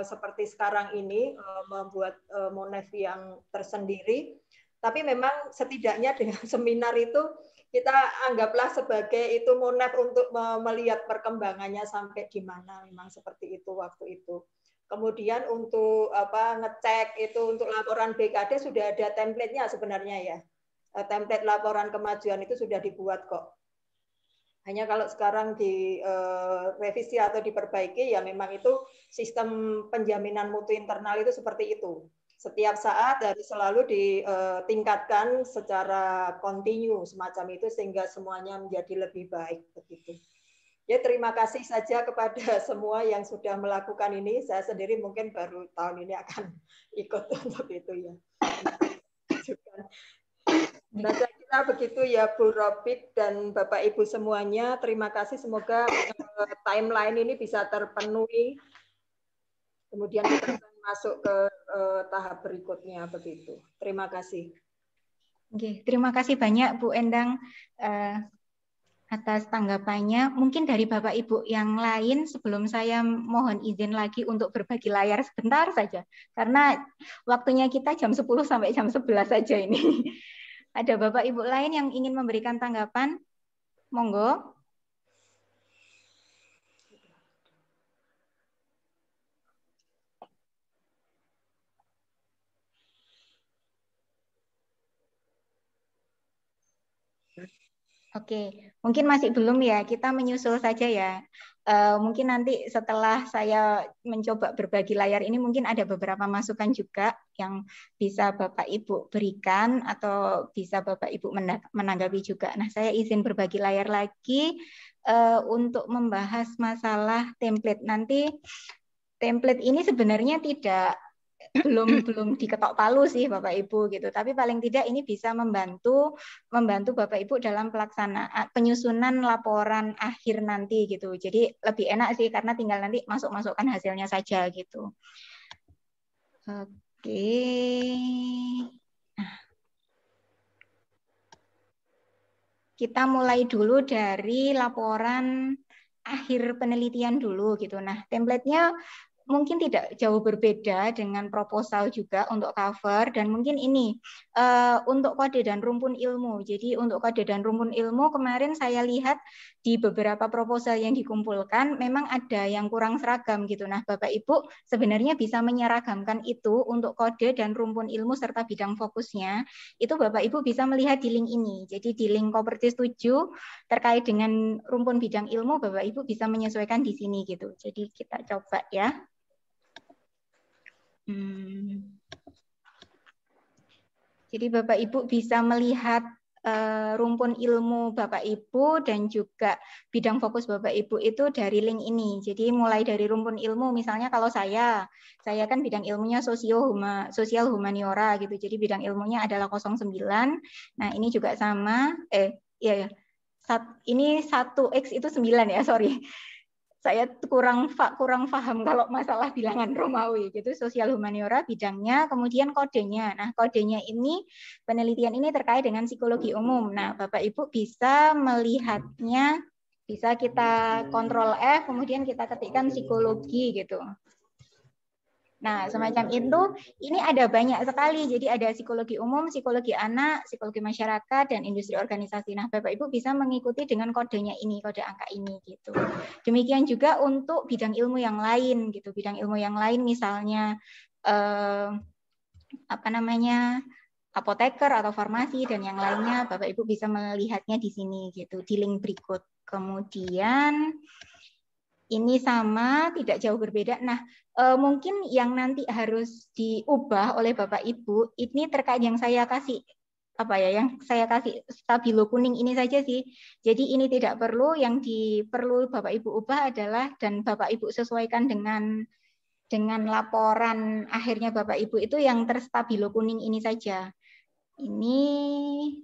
seperti sekarang ini membuat Monef yang tersendiri. Tapi memang setidaknya dengan seminar itu kita anggaplah sebagai itu Monef untuk melihat perkembangannya sampai di mana, memang seperti itu waktu itu. Kemudian untuk ngecek itu untuk laporan BKD sudah ada template-nya sebenarnya ya. Template laporan kemajuan itu sudah dibuat kok. Hanya kalau sekarang direvisi atau diperbaiki ya memang itu sistem penjaminan mutu internal itu seperti itu. Setiap saat harus selalu ditingkatkan secara kontinu semacam itu sehingga semuanya menjadi lebih baik begitu. Ya, terima kasih saja kepada semua yang sudah melakukan ini. Saya sendiri mungkin baru tahun ini akan ikut untuk itu ya. Nah, saya kira begitu ya Bu Robik dan Bapak Ibu semuanya. Terima kasih, semoga timeline ini bisa terpenuhi. Kemudian kita akan masuk ke tahap berikutnya begitu. Terima kasih. Oke, terima kasih banyak Bu Endang atas tanggapannya. Mungkin dari Bapak Ibu yang lain sebelum saya mohon izin lagi untuk berbagi layar sebentar saja. Karena waktunya kita jam 10 sampai jam 11 saja ini. Ada Bapak Ibu lain yang ingin memberikan tanggapan? Monggo. Oke, mungkin masih belum ya, kita menyusul saja ya. Mungkin nanti setelah saya mencoba berbagi layar ini mungkin ada beberapa masukan juga yang bisa Bapak Ibu berikan atau bisa Bapak Ibu menanggapi juga. Nah, saya izin berbagi layar lagi untuk membahas masalah template. Nanti template ini sebenarnya belum diketok palu sih Bapak Ibu gitu, tapi paling tidak ini bisa membantu Bapak Ibu dalam pelaksanaan penyusunan laporan akhir nanti gitu. Jadi lebih enak sih karena tinggal nanti masukkan hasilnya saja gitu. Oke. Nah, kita mulai dulu dari laporan akhir penelitian dulu gitu. Nah, template-nya mungkin tidak jauh berbeda dengan proposal juga untuk cover, dan mungkin ini untuk kode dan rumpun ilmu. Jadi untuk kode dan rumpun ilmu kemarin saya lihat di beberapa proposal yang dikumpulkan memang ada yang kurang seragam gitu. Nah, Bapak Ibu sebenarnya bisa menyeragamkan itu untuk kode dan rumpun ilmu serta bidang fokusnya. Itu Bapak Ibu bisa melihat di link ini. Jadi di link Kopertis 7 terkait dengan rumpun bidang ilmu Bapak Ibu bisa menyesuaikan di sini gitu. Jadi kita coba ya. Jadi Bapak Ibu bisa melihat rumpun ilmu Bapak Ibu dan juga bidang fokus Bapak Ibu itu dari link ini. Jadi mulai dari rumpun ilmu, misalnya kalau saya kan bidang ilmunya sosial humaniora gitu. Jadi bidang ilmunya adalah 09. Nah ini juga sama. Ini 1X itu 9 ya, sorry. Saya kurang paham kalau masalah bilangan Romawi gitu. Sosial humaniora bidangnya, kemudian kodenya. Nah, kodenya ini penelitian ini terkait dengan psikologi umum. Nah, Bapak Ibu bisa melihatnya, bisa kita kontrol F, kemudian kita ketikkan psikologi gitu. Nah, semacam itu, ini ada banyak sekali. Jadi ada psikologi umum, psikologi anak, psikologi masyarakat, dan industri organisasi. Nah, Bapak Ibu bisa mengikuti dengan kodenya ini, kode angka ini gitu. Demikian juga untuk bidang ilmu yang lain gitu. Bidang ilmu yang lain misalnya apoteker atau farmasi dan yang lainnya, Bapak Ibu bisa melihatnya di sini gitu, di link berikut. Kemudian ini sama, tidak jauh berbeda. Nah, mungkin yang nanti harus diubah oleh Bapak Ibu, ini terkait yang saya kasih yang saya kasih stabilo kuning ini saja sih. Jadi ini tidak perlu, yang perlu Bapak Ibu ubah adalah dan Bapak Ibu sesuaikan dengan laporan akhirnya Bapak Ibu itu yang terstabilo kuning ini saja. Ini,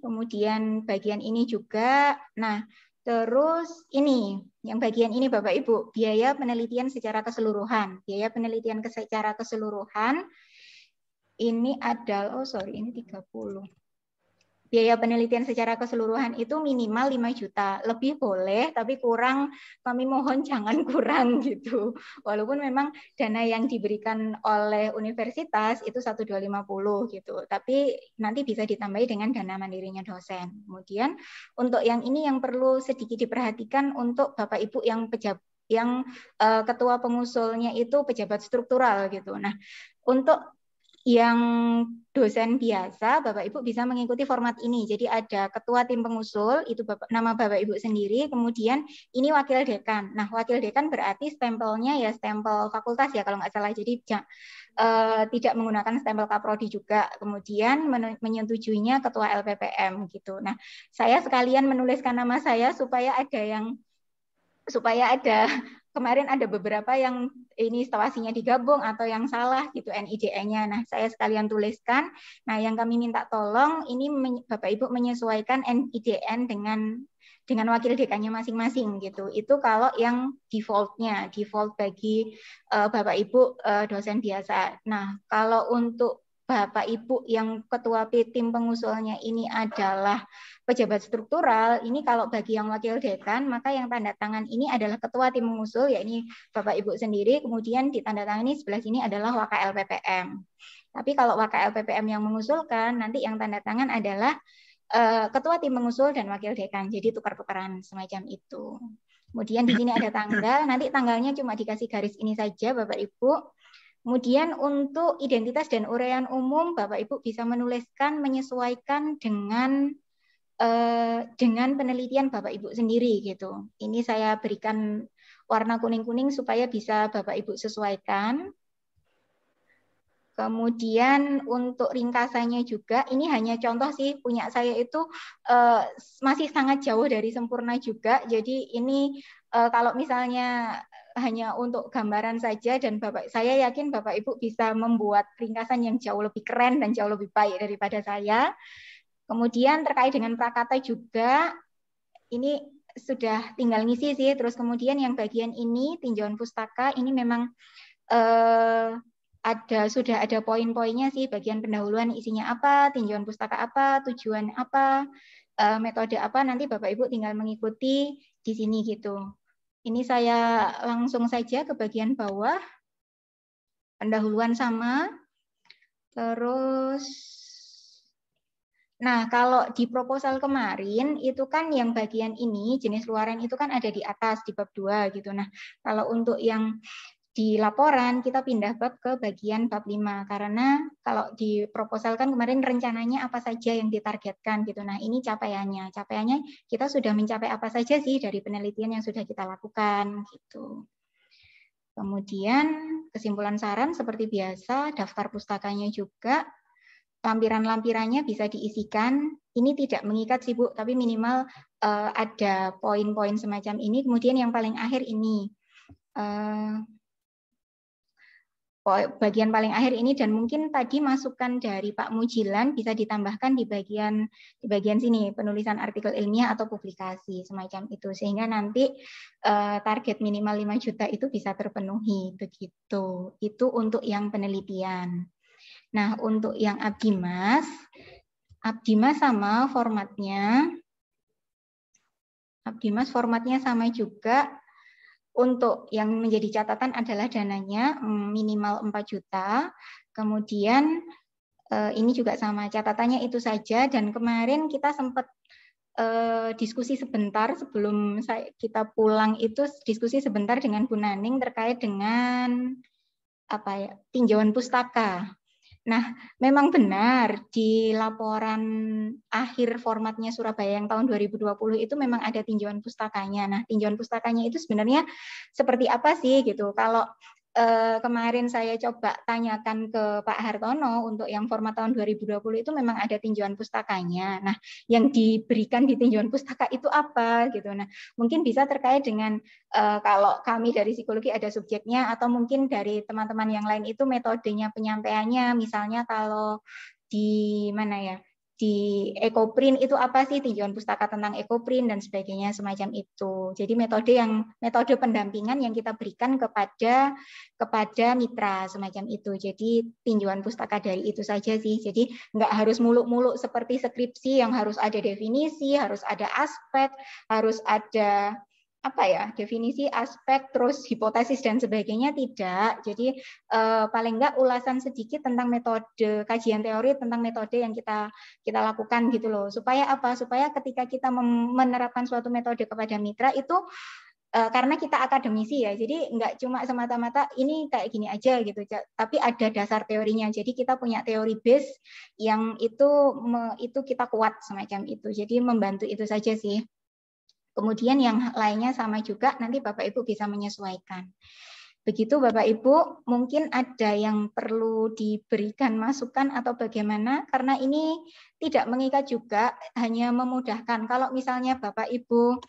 kemudian bagian ini juga. Nah, terus ini, yang bagian ini Bapak Ibu, biaya penelitian secara keseluruhan. Biaya penelitian secara keseluruhan ini adalah, ini 30. Biaya penelitian secara keseluruhan itu minimal 5 juta. Lebih boleh, tapi kurang, kami mohon jangan kurang gitu. Walaupun memang dana yang diberikan oleh universitas itu 1.250 gitu. Tapi nanti bisa ditambahi dengan dana mandirinya dosen. Kemudian untuk yang ini yang perlu sedikit diperhatikan untuk Bapak Ibu yang ketua pengusulnya itu pejabat struktural gitu. Nah, untuk yang dosen biasa, Bapak Ibu bisa mengikuti format ini. Jadi ada ketua tim pengusul, itu nama Bapak Ibu sendiri, kemudian ini wakil dekan. Nah, wakil dekan berarti stempelnya ya stempel fakultas ya kalau nggak salah. Jadi tidak menggunakan stempel kaprodi juga. Kemudian menyetujuinya ketua LPPM gitu. Nah, saya sekalian menuliskan nama saya supaya ada kemarin ada beberapa yang ini stawasinya digabung atau yang salah gitu NIDE-nya. Nah, saya sekalian tuliskan. Nah, yang kami minta tolong ini Bapak Ibu menyesuaikan NIDN dengan wakil dekannya masing-masing gitu. Itu kalau yang default bagi Bapak Ibu dosen biasa. Nah, kalau untuk Bapak Ibu yang ketua tim pengusulnya ini adalah pejabat struktural, ini kalau bagi yang wakil dekan, maka yang tanda tangan ini adalah ketua tim pengusul, yakni Bapak Ibu sendiri, kemudian ditandatangani sebelah sini adalah Waka LPPM. Tapi kalau Waka LPPM yang mengusulkan, nanti yang tanda tangan adalah ketua tim pengusul dan wakil dekan, jadi tukar-tukaran semacam itu. Kemudian di sini ada tanggal, nanti tanggalnya cuma dikasih garis ini saja Bapak Ibu. Kemudian untuk identitas dan uraian umum, Bapak Ibu bisa menuliskan menyesuaikan dengan penelitian Bapak Ibu sendiri gitu. Ini saya berikan warna kuning-kuning supaya bisa Bapak Ibu sesuaikan. Kemudian untuk ringkasannya juga, ini hanya contoh sih, punya saya itu masih sangat jauh dari sempurna juga. Jadi ini kalau misalnya hanya untuk gambaran saja dan saya yakin Bapak Ibu bisa membuat ringkasan yang jauh lebih keren dan jauh lebih baik daripada saya. Kemudian terkait dengan prakata juga, ini sudah tinggal ngisi sih. Terus kemudian yang bagian ini tinjauan pustaka ini memang sudah ada poin-poinnya sih, bagian pendahuluan isinya apa, tinjauan pustaka apa, tujuan apa, metode apa, nanti Bapak Ibu tinggal mengikuti di sini gitu. Ini saya langsung saja ke bagian bawah, pendahuluan sama, terus, nah kalau di proposal kemarin itu kan yang bagian ini, jenis luaran itu kan ada di atas, di bab 2 gitu. Nah kalau untuk yang di laporan kita pindah bab ke bagian bab 5 karena kalau di proposal kan kemarin rencananya apa saja yang ditargetkan gitu. Nah, ini capaiannya kita sudah mencapai apa saja sih dari penelitian yang sudah kita lakukan gitu. Kemudian kesimpulan saran seperti biasa, daftar pustakanya juga, lampiran-lampirannya bisa diisikan. Ini tidak mengikat sih Bu, tapi minimal ada poin-poin semacam ini. Kemudian yang paling akhir ini bagian paling akhir ini, dan mungkin tadi masukan dari Pak Mujilan bisa ditambahkan di bagian sini, penulisan artikel ilmiah atau publikasi semacam itu, sehingga nanti target minimal 5 juta itu bisa terpenuhi begitu. Itu untuk yang penelitian. Nah, untuk yang Abdimas sama formatnya. Abdimas formatnya sama juga. Untuk yang menjadi catatan adalah dananya minimal 4 juta. Kemudian ini juga sama, catatannya itu saja. Dan kemarin kita sempat diskusi sebentar sebelum kita pulang itu, diskusi sebentar dengan Bu Naning terkait dengan tinjauan pustaka. Nah, memang benar di laporan akhir formatnya Surabaya yang tahun 2020 itu memang ada tinjauan pustakanya. Nah, tinjauan pustakanya itu sebenarnya seperti apa sih gitu? Kalau kemarin saya coba tanyakan ke Pak Hartono untuk yang format tahun 2020 itu memang ada tinjauan pustakanya. Nah, yang diberikan di tinjauan pustaka itu apa gitu. Nah, mungkin bisa terkait dengan kalau kami dari psikologi ada subjeknya, atau mungkin dari teman-teman yang lain itu metodenya penyampaiannya. Misalnya kalau di mana ya? Di Ekoprint itu apa sih, tinjauan pustaka tentang Ekoprint dan sebagainya semacam itu. Jadi metode pendampingan yang kita berikan kepada mitra semacam itu. Jadi tinjauan pustaka dari itu saja sih. Jadi nggak harus muluk-muluk seperti skripsi yang harus ada definisi, harus ada aspek, harus ada definisi, aspek, terus hipotesis dan sebagainya, tidak. Jadi paling enggak ulasan sedikit tentang metode, kajian teori tentang metode yang kita lakukan gitu loh. Supaya apa? Supaya ketika kita menerapkan suatu metode kepada mitra itu karena kita akademisi ya, jadi nggak cuma semata-mata ini kayak gini aja gitu, tapi ada dasar teorinya. Jadi kita punya teori base yang itu kita kuat semacam itu. Jadi membantu itu saja sih. Kemudian yang lainnya sama juga, nanti Bapak Ibu bisa menyesuaikan. Begitu Bapak Ibu, mungkin ada yang perlu diberikan masukan atau bagaimana, karena ini tidak mengikat juga, hanya memudahkan. Kalau misalnya Bapak Ibu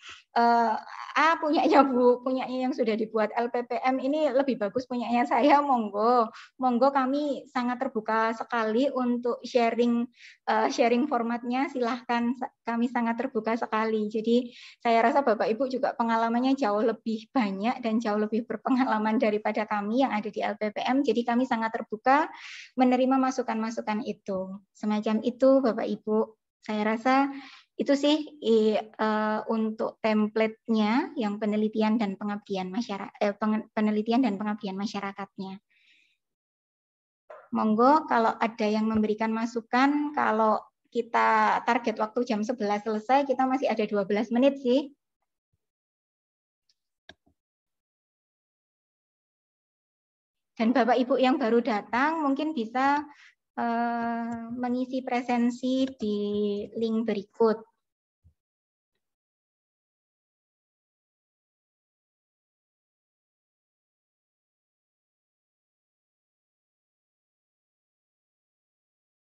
punyanya Bu, punyanya yang sudah dibuat LPPM ini lebih bagus punyanya saya, monggo kami sangat terbuka sekali untuk sharing formatnya, silahkan, kami sangat terbuka sekali. Jadi saya rasa Bapak Ibu juga pengalamannya jauh lebih banyak dan jauh lebih berpengalaman daripada kami yang ada di LPPM, jadi kami sangat terbuka menerima masukan-masukan itu. Semacam itu Bapak Ibu, saya rasa itu sih untuk template-nya yang penelitian dan pengabdian masyarakatnya. Monggo kalau ada yang memberikan masukan, kalau kita target waktu jam 11 selesai, kita masih ada 12 menit sih. Dan Bapak Ibu yang baru datang mungkin bisa mengisi presensi di link berikut.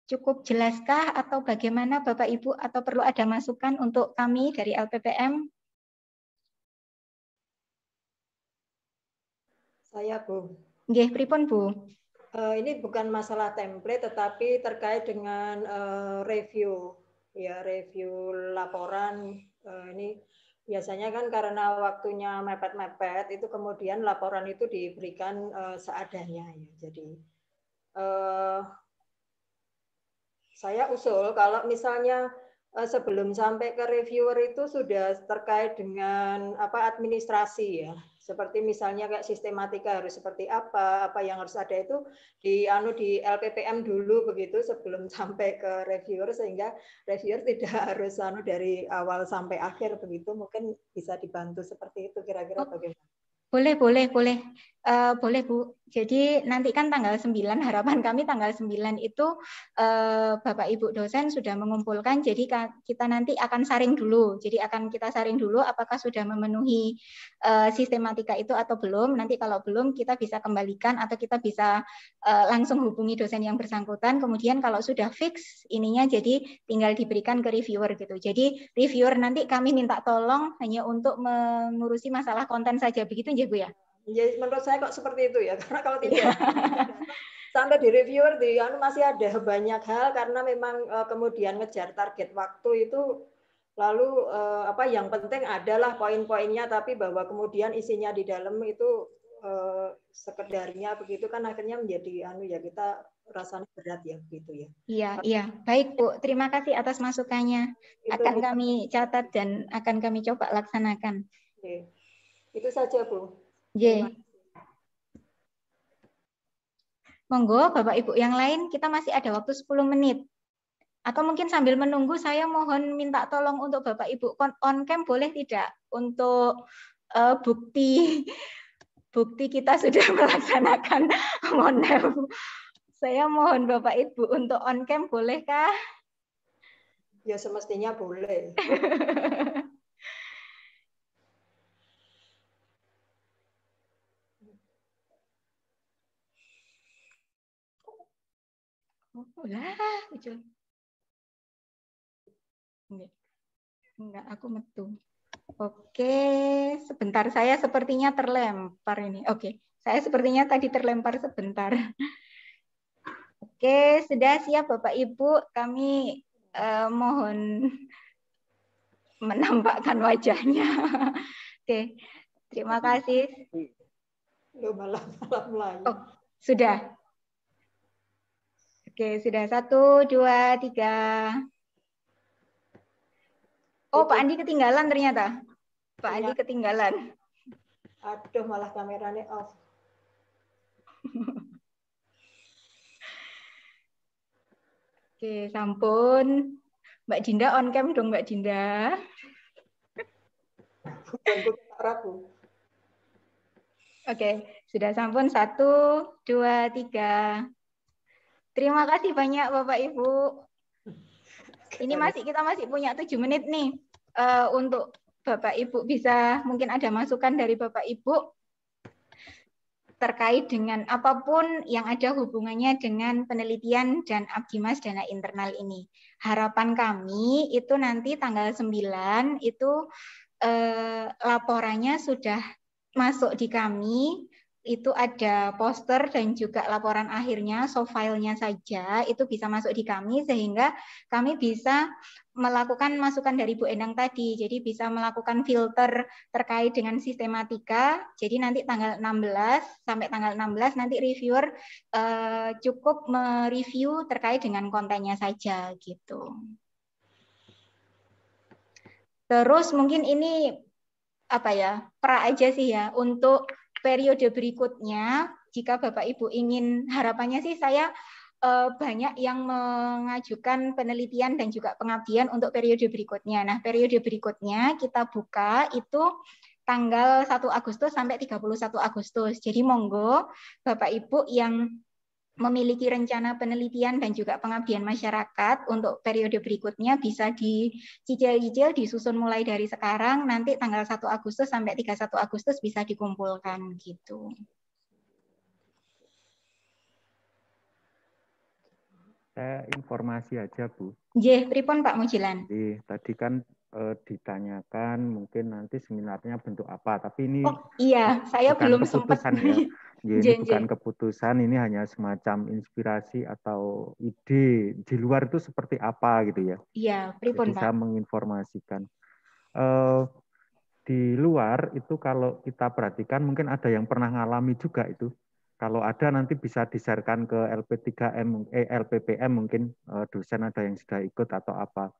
Cukup jelaskah atau bagaimana Bapak Ibu, atau perlu ada masukan untuk kami dari LPPM? Saya, Bu. Nggih, pripun, Bu? Ini bukan masalah template, tetapi terkait dengan review, ya, review laporan. Ini biasanya kan karena waktunya mepet-mepet, itu kemudian laporan itu diberikan seadanya. Ya. Jadi saya usul kalau misalnya sebelum sampai ke reviewer itu sudah terkait dengan administrasi ya. Seperti misalnya kayak sistematika harus seperti apa yang harus ada itu di LPPM dulu begitu sebelum sampai ke reviewer, sehingga reviewer tidak harus dari awal sampai akhir begitu. Mungkin bisa dibantu seperti itu, kira-kira bagaimana? Boleh Bu. Jadi nanti kan tanggal 9, harapan kami tanggal 9 itu Bapak Ibu dosen sudah mengumpulkan, jadi kita nanti akan saring dulu. Jadi akan kita saring dulu apakah sudah memenuhi sistematika itu atau belum. Nanti kalau belum kita bisa kembalikan atau kita bisa langsung hubungi dosen yang bersangkutan. Kemudian kalau sudah fix ininya, jadi tinggal diberikan ke reviewer gitu. Jadi reviewer nanti kami minta tolong hanya untuk mengurusi masalah konten saja, begitu ya Bu ya? Ya, menurut saya kok seperti itu ya, karena kalau tidak sampai di reviewer masih ada banyak hal, karena memang kemudian ngejar target waktu itu, lalu yang penting adalah poin-poinnya, tapi bahwa kemudian isinya di dalam itu sekedarnya begitu kan akhirnya menjadi kita rasanya berat ya begitu ya. Iya, baik Bu, terima kasih atas masukannya. Akan kami catat dan akan kami coba laksanakan. Oke. Itu saja Bu. Monggo Bapak Ibu yang lain, kita masih ada waktu 10 menit. Atau mungkin sambil menunggu saya mohon minta tolong untuk Bapak Ibu on cam boleh tidak untuk bukti kita sudah melaksanakan Monef. Saya mohon Bapak Ibu untuk on cam bolehkah? Ya semestinya boleh. Enggak, aku metu. Oke, sebentar, saya sepertinya terlempar ini. Oke, saya sepertinya tadi terlempar sebentar. Oke, sudah siap Bapak Ibu. Kami mohon menampakkan wajahnya. Oke, terima kasih. Oh, sudah. Oke, sudah 1, 2, 3. Oh, Pak Andi ketinggalan ternyata. Pak Andi ketinggalan. Aduh, malah kameranya off. Oke, sampun. Mbak Dinda on cam dong, Mbak Dinda. Oke, sudah sampun. 1, 2, 3. Terima kasih banyak Bapak Ibu. Ini kita masih punya 7 menit nih untuk Bapak Ibu bisa mungkin ada masukan dari Bapak Ibu terkait dengan apapun yang ada hubungannya dengan penelitian dan Abdimas Dana Internal ini. Harapan kami itu nanti tanggal 9 itu laporannya sudah masuk di kami. Itu ada poster dan juga laporan akhirnya, soft file-nya saja itu bisa masuk di kami sehingga kami bisa melakukan masukan dari Bu Endang tadi. Jadi bisa melakukan filter terkait dengan sistematika. Jadi nanti tanggal 16 sampai tanggal 16 nanti reviewer cukup mereview terkait dengan kontennya saja gitu. Terus mungkin ini apa ya, pra aja sih ya untuk periode berikutnya, jika Bapak Ibu ingin, harapannya sih saya banyak yang mengajukan penelitian dan juga pengabdian untuk periode berikutnya. Nah, periode berikutnya kita buka itu tanggal 1 Agustus sampai 31 Agustus. Jadi monggo Bapak Ibu yang memiliki rencana penelitian dan juga pengabdian masyarakat untuk periode berikutnya bisa dicicil-cicil, disusun mulai dari sekarang, nanti tanggal 1 Agustus sampai 31 Agustus bisa dikumpulkan gitu. Saya informasi aja, Bu. Nggih, pripun Pak Mujilan? Jadi, tadi kan ditanyakan mungkin nanti seminarnya bentuk apa, tapi ini iya, saya belum keputusan sempat ya. Ini bukan keputusan, ini hanya semacam inspirasi atau ide di luar itu seperti apa gitu ya. Iya, pripun Pak? Bisa menginformasikan. Di luar itu kalau kita perhatikan mungkin ada yang pernah ngalami juga itu. Kalau ada nanti bisa di-sharekan ke LPPM mungkin dosen ada yang sudah ikut atau apa.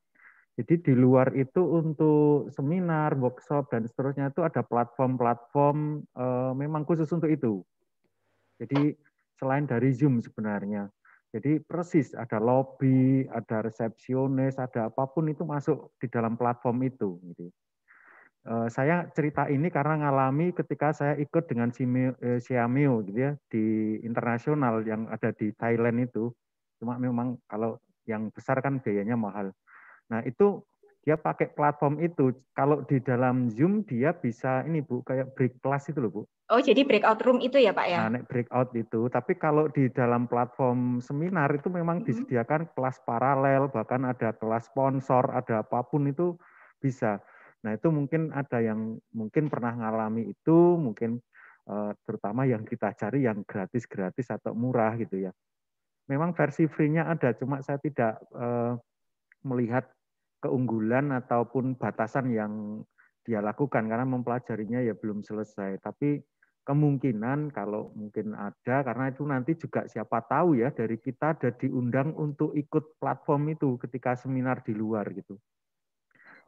Jadi di luar itu untuk seminar, workshop, dan seterusnya itu ada platform-platform memang khusus untuk itu. Jadi selain dari Zoom sebenarnya. Jadi persis ada lobby, ada resepsionis, ada apapun itu masuk di dalam platform itu. Gitu. Saya cerita ini karena ngalami ketika saya ikut dengan Xiaomio gitu ya, di internasional yang ada di Thailand itu. Cuma memang kalau yang besar kan biayanya mahal. Nah, itu dia pakai platform itu. Kalau di dalam Zoom dia bisa ini Bu, kayak break class itu loh Bu. Oh, jadi breakout room itu ya Pak ya? Nah, breakout itu. Tapi kalau di dalam platform seminar itu memang disediakan kelas paralel, bahkan ada kelas sponsor, ada apapun itu bisa. Nah, itu mungkin ada yang mungkin pernah ngalami itu, mungkin terutama yang kita cari yang gratis-gratis atau murah gitu ya. Memang versi free-nya ada, cuma saya tidak melihat keunggulan ataupun batasan yang dia lakukan karena mempelajarinya ya belum selesai. Tapi kemungkinan kalau mungkin ada, karena itu nanti juga siapa tahu ya dari kita ada diundang untuk ikut platform itu ketika seminar di luar gitu.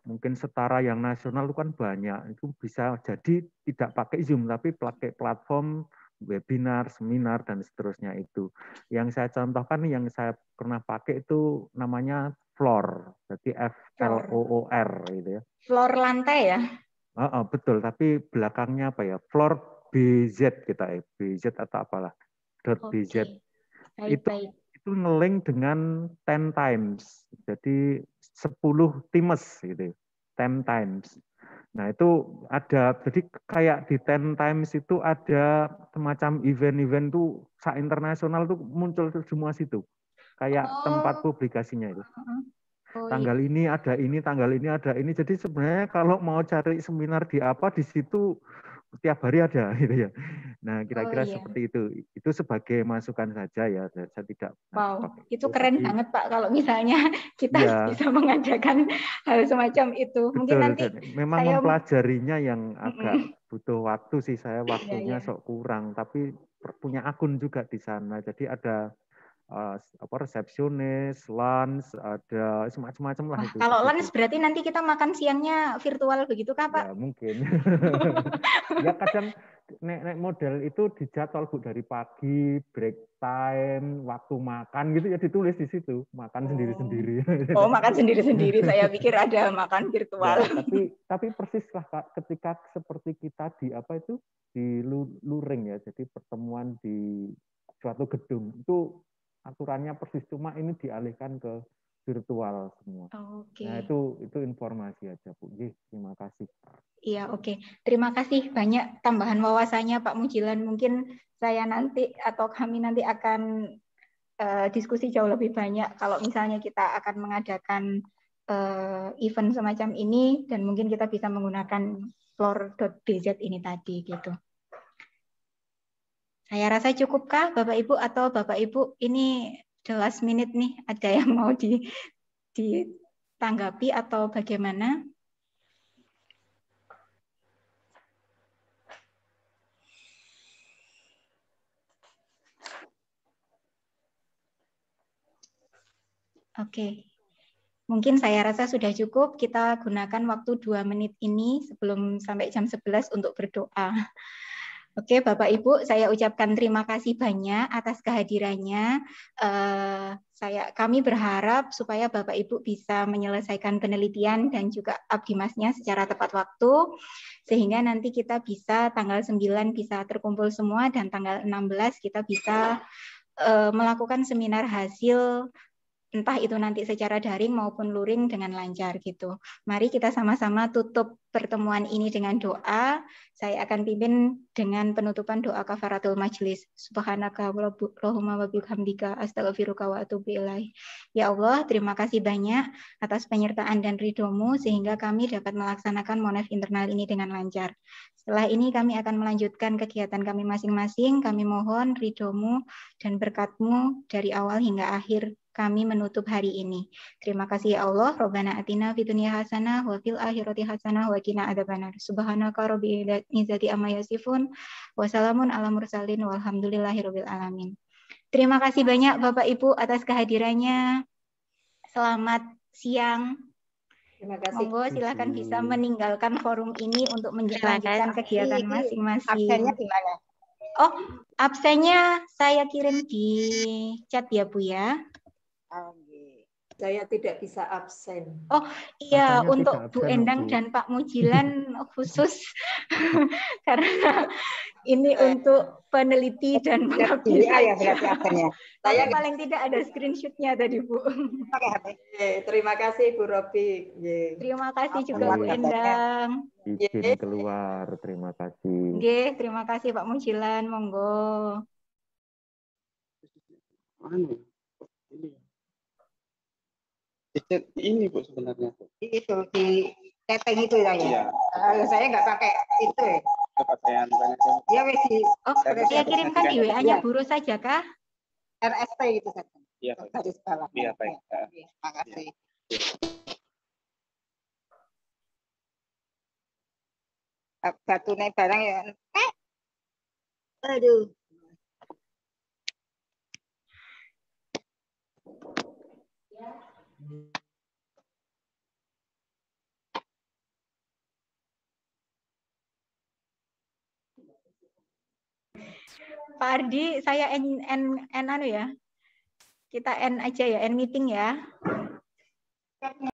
mungkin setara yang nasional itu kan banyak. Itu bisa jadi tidak pakai Zoom, tapi pakai platform webinar, seminar, dan seterusnya itu. Yang saya contohkan, yang saya pernah pakai itu namanya Floor, jadi FLOOR gitu ya. Floor lantai ya? Betul, tapi belakangnya apa ya? Floor BZ kita, BZ atau apalah, .bz. Itu nge-link dengan 10 times, jadi 10 times gitu, 10 times. Nah itu ada, jadi kayak di 10 times itu ada semacam event-event tuh internasional tuh muncul semua situ, kayak tempat publikasinya itu. Tanggal ini ada ini, tanggal ini ada ini. Jadi sebenarnya kalau mau cari seminar di apa, di situ tiap hari ada gitu ya. Nah, kira-kira seperti itu. Itu sebagai masukan saja ya. Saya tidak. Wow, itu keren banget Pak kalau misalnya kita bisa mengadakan hal semacam itu. Mungkin betul, nanti memang saya mempelajarinya yang agak butuh waktu sih. Saya waktunya sok kurang, tapi punya akun juga di sana. Jadi ada resepsionis, lunch, ada semacam-macam lah itu. Kalau lunch berarti nanti kita makan siangnya virtual begitu kah Pak? Ya mungkin. Ya kadang nek model itu dijadwal Bu, dari pagi, break time, waktu makan gitu ya ditulis di situ, makan sendiri-sendiri. Oh, makan sendiri-sendiri. Saya pikir ada makan virtual. Ya, tapi persis lah Kak, ketika seperti kita di apa itu, di luring ya, jadi pertemuan di suatu gedung itu aturannya persis, cuma ini dialihkan ke virtual semua. Nah itu informasi aja Bu. Terima kasih. Iya, oke. Terima kasih banyak tambahan wawasannya Pak Mujilan. Mungkin saya nanti atau kami nanti akan diskusi jauh lebih banyak kalau misalnya kita akan mengadakan event semacam ini, dan mungkin kita bisa menggunakan floor.bz ini tadi gitu. Saya rasa cukupkah Bapak Ibu, atau Bapak Ibu ini the last minute nih, ada yang mau ditanggapi atau bagaimana? Oke. Mungkin saya rasa sudah cukup. Kita gunakan waktu 2 menit ini sebelum sampai jam 11 untuk berdoa. Oke, Bapak Ibu, saya ucapkan terima kasih banyak atas kehadirannya. Kami berharap supaya Bapak Ibu bisa menyelesaikan penelitian dan juga abdimasnya secara tepat waktu, sehingga nanti kita bisa tanggal 9 bisa terkumpul semua, dan tanggal 16 kita bisa melakukan seminar hasil, entah itu nanti secara daring maupun luring, dengan lancar gitu. Mari kita sama-sama tutup pertemuan ini dengan doa. Saya akan pimpin dengan penutupan doa kafaratul majlis. Subhanaka Allahumma wa bihamdika astaghfiruka wa atubu ilaik. Ya Allah, terima kasih banyak atas penyertaan dan ridho-Mu sehingga kami dapat melaksanakan Monef internal ini dengan lancar. Setelah ini kami akan melanjutkan kegiatan kami masing-masing. Kami mohon ridho-Mu dan berkat-Mu dari awal hingga akhir kami menutup hari ini. Terima kasih ya Allah. Rabbana atina fid dunya hasanah wa fil akhirati hasanah wa qina adzabannar. Subhanaka rabbil izzati amma yasifun wa salamun ala mursalin walhamdulillahirabbil alamin. Terima kasih banyak Bapak Ibu atas kehadirannya. Selamat siang. Terima kasih. Monggo silakan bisa meninggalkan forum ini untuk melanjutkan kegiatan masing-masing. Absennya gimana? Oh, absennya saya kirim di chat ya Bu ya. Saya tidak bisa absen. Oh iya, Rasanya untuk Bu Endang Bu. dan Pak Mujilan khusus karena ini untuk peneliti dan pengabdi. Ya, berarti absennya. Saya paling tidak ada screenshotnya tadi Bu. Terima kasih Bu Robi. Terima kasih juga Bu Endang. Izin keluar, terima kasih. Terima kasih Pak Mujilan, monggo. Ini Bu sebenarnya. Itu di setting itu ya. Iya. Saya nggak pakai itu ya. Kepastian banyak. Ya wes di. Oh, saya kirimkan di WA-nya Bu Ros saja kah? RSP itu saja. Iya. Garis bawah. Iya, baik. Terima kasih. Batu naik barang ya. Aduh. Pak Ardi, saya anu ya. Kita end aja ya, end meeting ya.